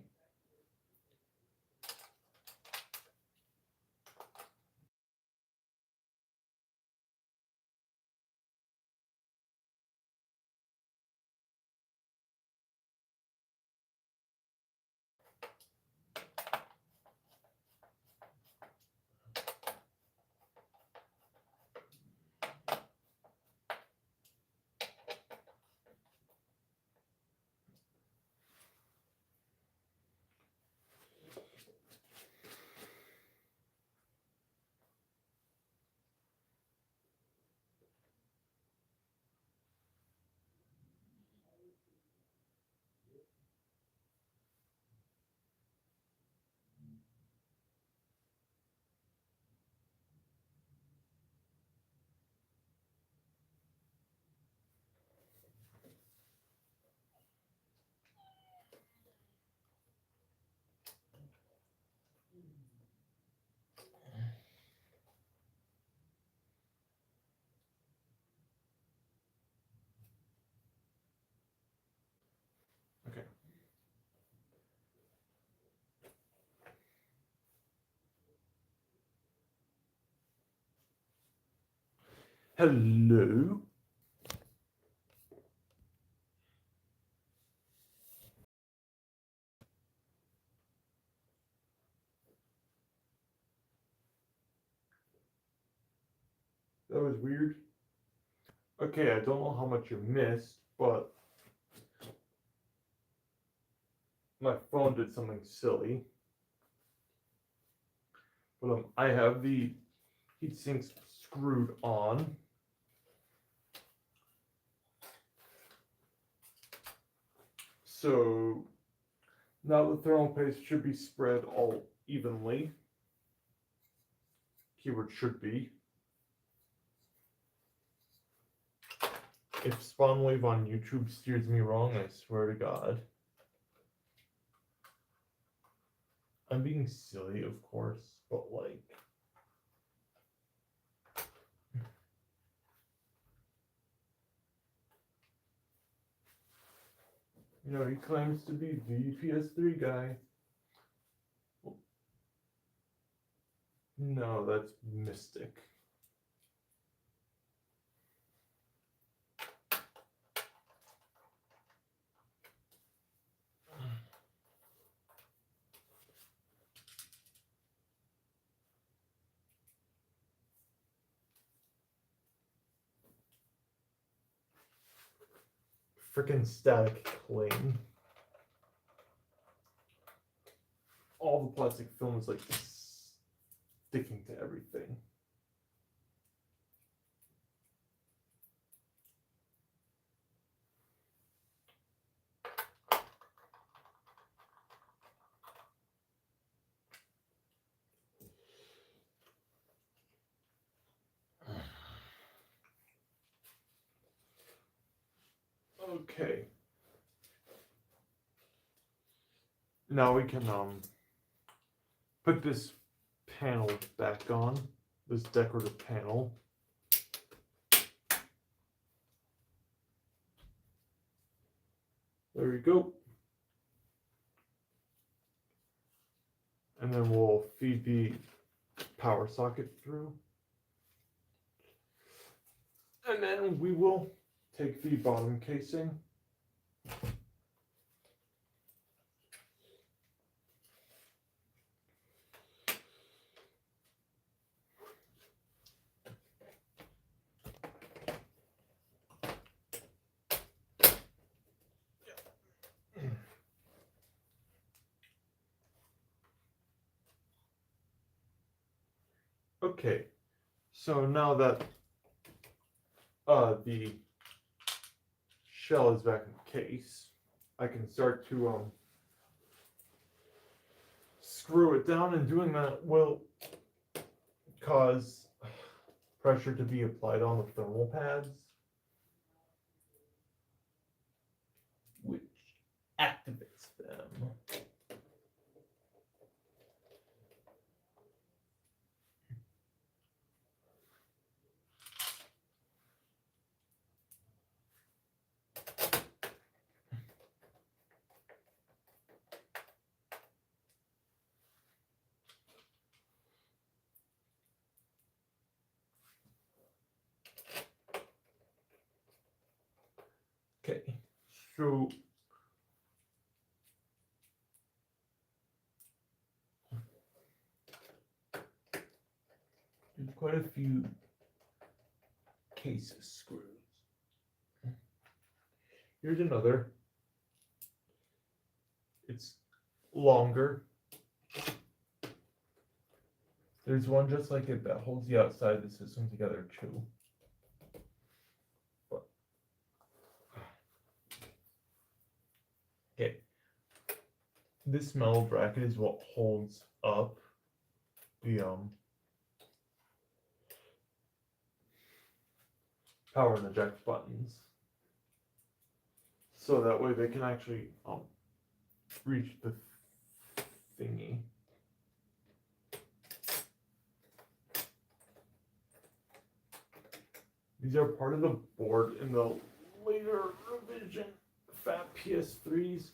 Hello? That was weird. Okay, I don't know how much you missed, but my phone did something silly. But I have the heat sinks screwed on. So now the thermal paste should be spread all evenly. Keyword should be. If Spawnwave on YouTube steers me wrong, I swear to God. I'm being silly, of course, but like. You know, he claims to be the PS3 guy. No, that's Mystic. Freaking static cling. All the plastic film is like sticking to everything. Okay. Now we can put this panel back on, this decorative panel. There we go. And then we'll feed the power socket through. And then we will take the bottom casing. Okay, so now that the shell is back in the case, I can start to screw it down, and doing that will cause pressure to be applied on the thermal pads, which activates them. Okay, so there's quite a few case screws. Here's another. It's longer. There's one just like it that holds the outside of the system together too. But, okay. This metal bracket is what holds up the power and eject buttons. So that way they can actually reach the thingy. These are part of the board in the later revision fat PS3s.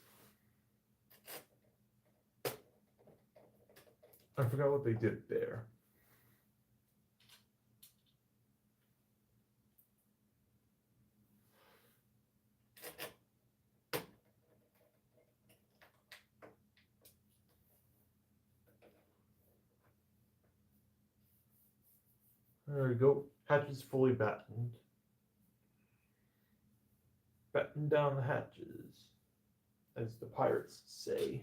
I forgot what they did there. There we go. Hatches fully battened. Batten down the hatches, as the pirates say.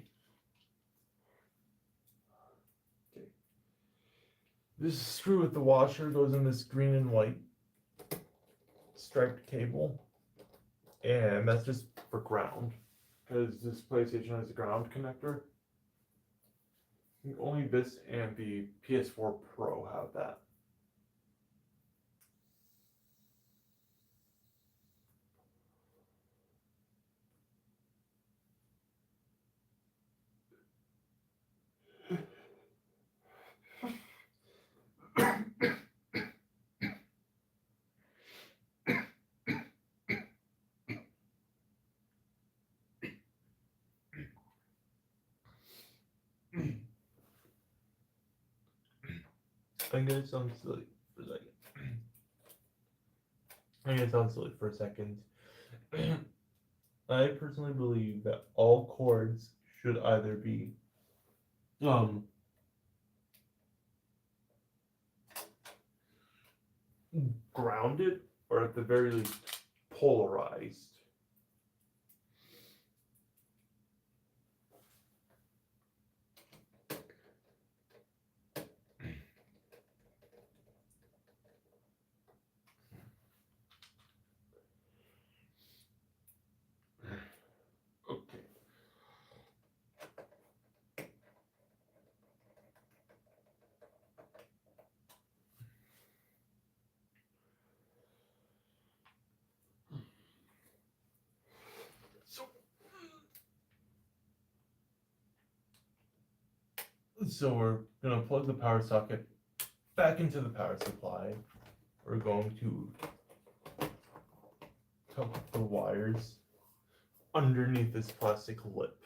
Okay. This screw with the washer goes in this green and white striped cable, and that's just for ground, because this PlayStation has a ground connector. I think only this and the PS4 Pro have that. I'm gonna sound silly for a second. I personally believe that all cords should either be grounded or at the very least polarized. Okay. So we're gonna plug the power socket back into the power supply. We're going to tuck the wires underneath this plastic lip.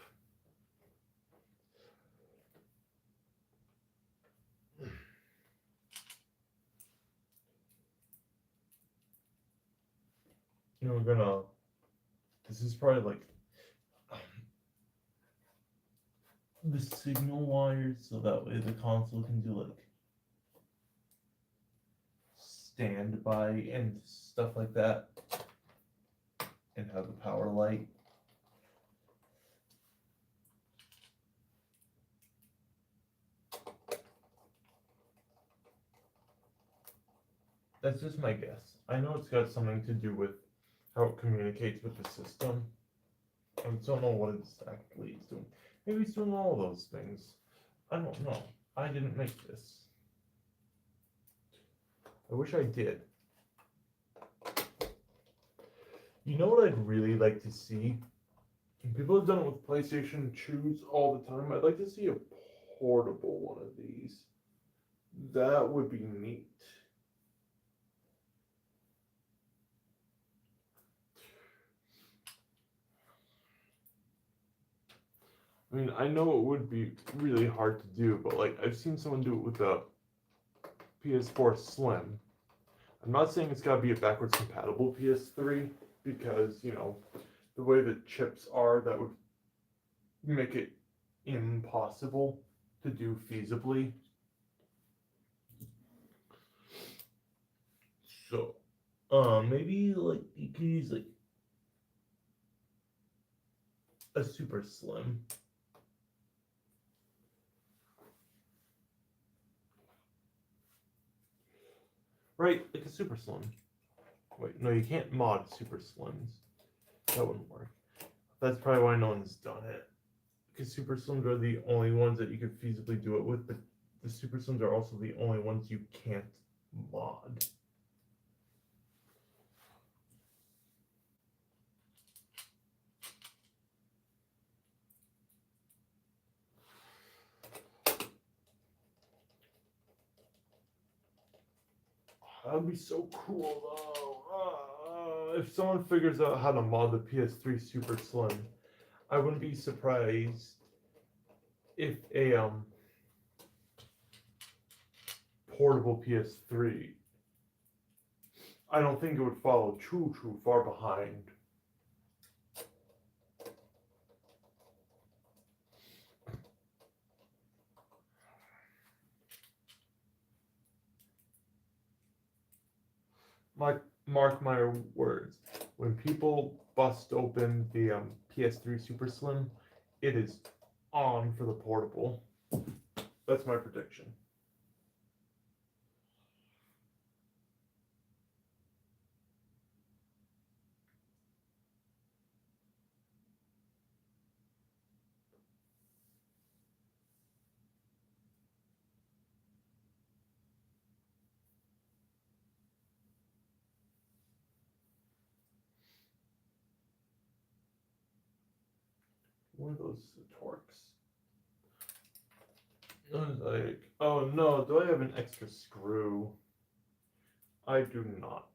And we're gonna, this is probably like the signal wires, so that way the console can do like standby and stuff like that, and have the power light. That's just my guess. I know it's got something to do with how it communicates with the system. I don't know what exactly it's doing. Maybe it's doing all of those things. I don't know. I didn't make this. I wish I did. You know what I'd really like to see? People have done it with PlayStation Chews all the time. I'd like to see a portable one of these. That would be neat. I mean, I know it would be really hard to do, but like I've seen someone do it with the PS4 Slim. I'm not saying it's got to be a backwards compatible PS3 because, you know, the way the chips are, that would make it impossible to do feasibly. So, maybe like you can use like a super slim. Right, like a super slim. Wait, no, you can't mod super slims. That wouldn't work. That's probably why no one's done it. Because super slims are the only ones that you could feasibly do it with, but the super slims are also the only ones you can't mod. That would be so cool though. If someone figures out how to mod the PS3 Super Slim, I wouldn't be surprised if a portable PS3. I don't think it would follow too far behind. Mark my words. When people bust open the PS3 Super Slim, it is on for the portable. That's my prediction. One of those torques. Like, oh no, do I have an extra screw? I do not.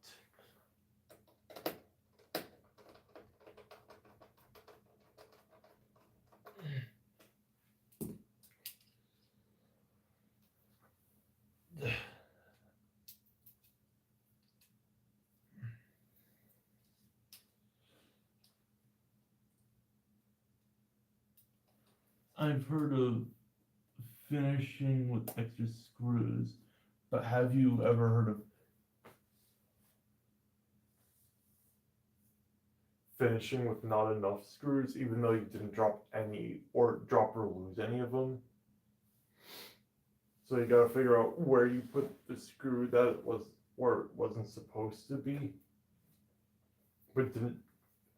I've heard of finishing with extra screws, but have you ever heard of finishing with not enough screws, even though you didn't drop any or drop or lose any of them? So you gotta figure out where you put the screw that it was where it wasn't supposed to be, but didn't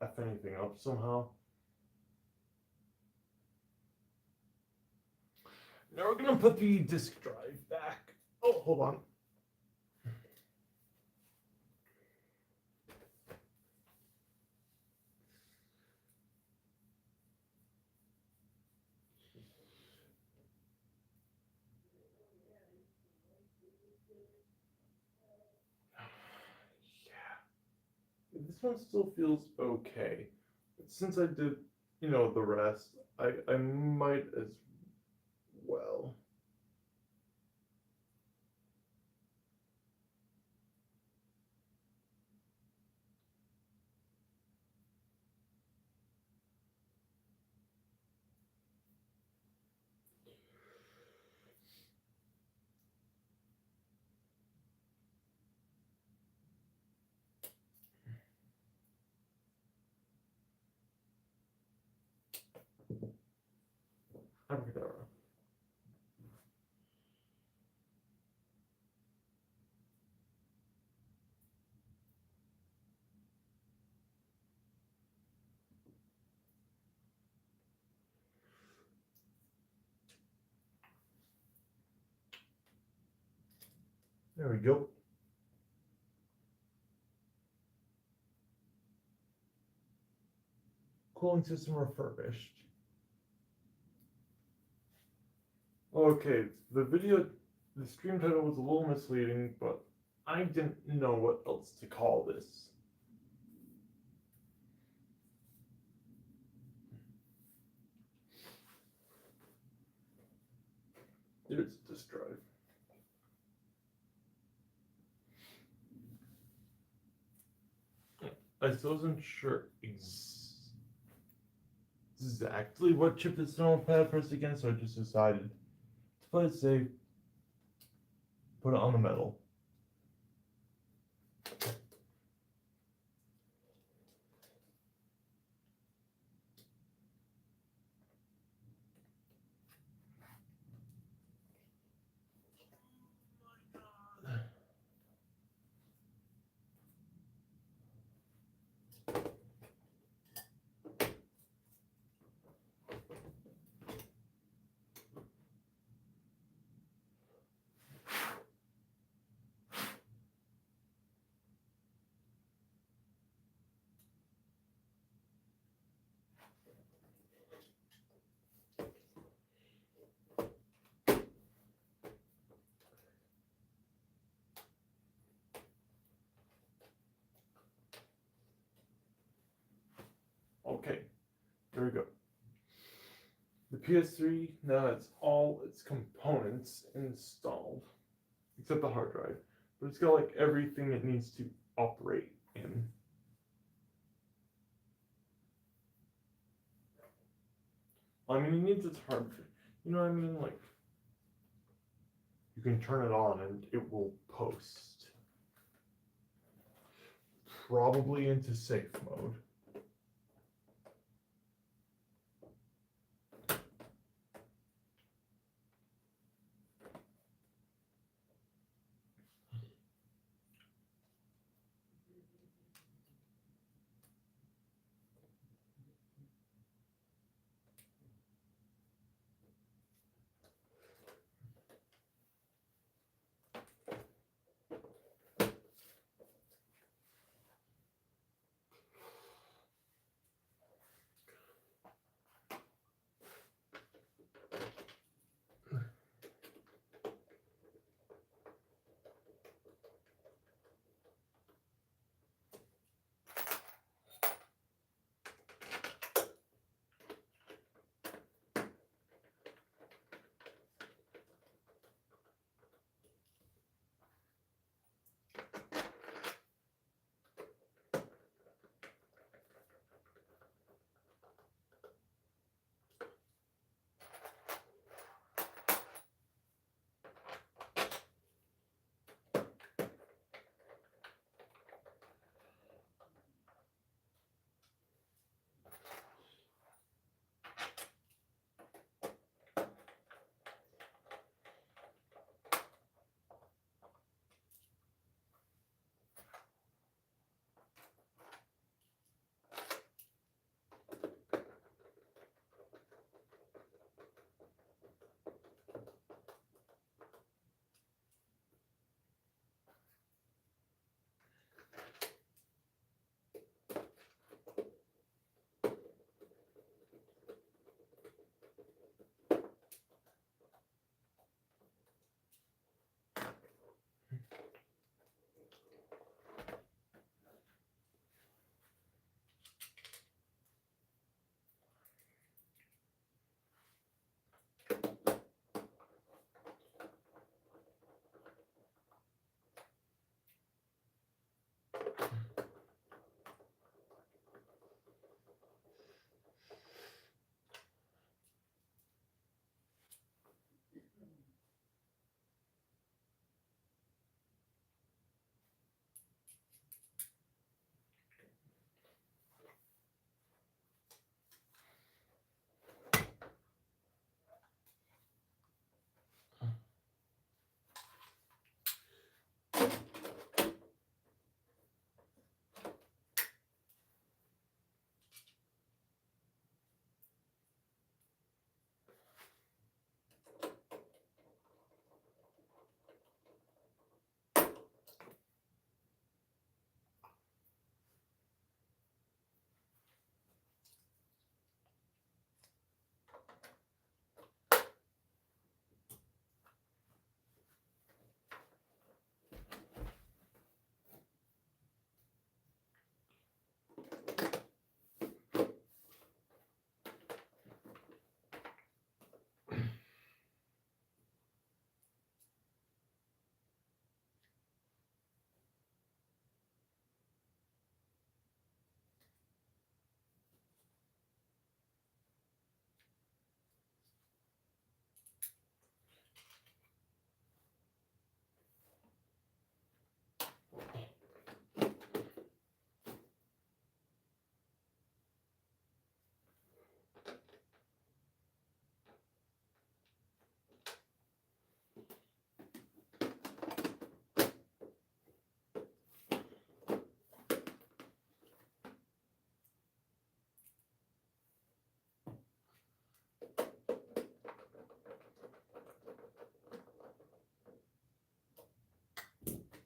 f anything up somehow. Now we're gonna put the disk drive back. Oh, hold on. Yeah. This one still feels okay. But since I did, the rest, I might as well. Abracadabra. There we go. Cooling system refurbished. Okay, the stream title was a little misleading, but I didn't know what else to call this. There's this drive. I still wasn't sure exactly what chip this normal pad pressed against, so I just decided to play it safe, put it on the metal. Okay, here we go. The PS3 now has all its components installed, except the hard drive, but it's got like everything it needs to operate in. I mean, it needs its hard drive. You know what I mean? Like, you can turn it on and it will post. probably into safe mode.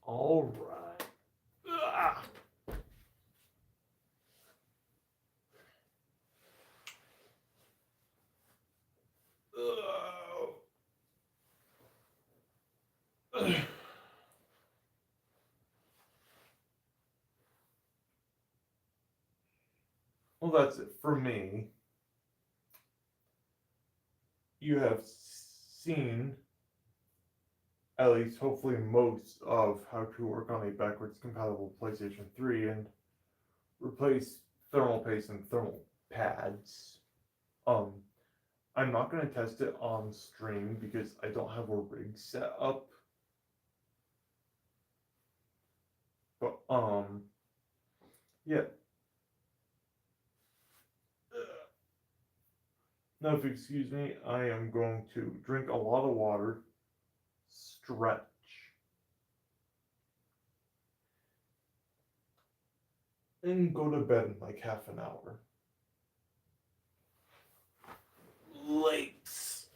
All right. Ah! Ugh. Well, that's it for me. You have seen, at least hopefully, most of how to work on a backwards compatible PlayStation 3 and replace thermal paste and thermal pads. Um, I'm not going to test it on stream because I don't have a rig set up. But Yeah. Now, if you excuse me, I am going to drink a lot of water, stretch, and go to bed in like half an hour. Lakes.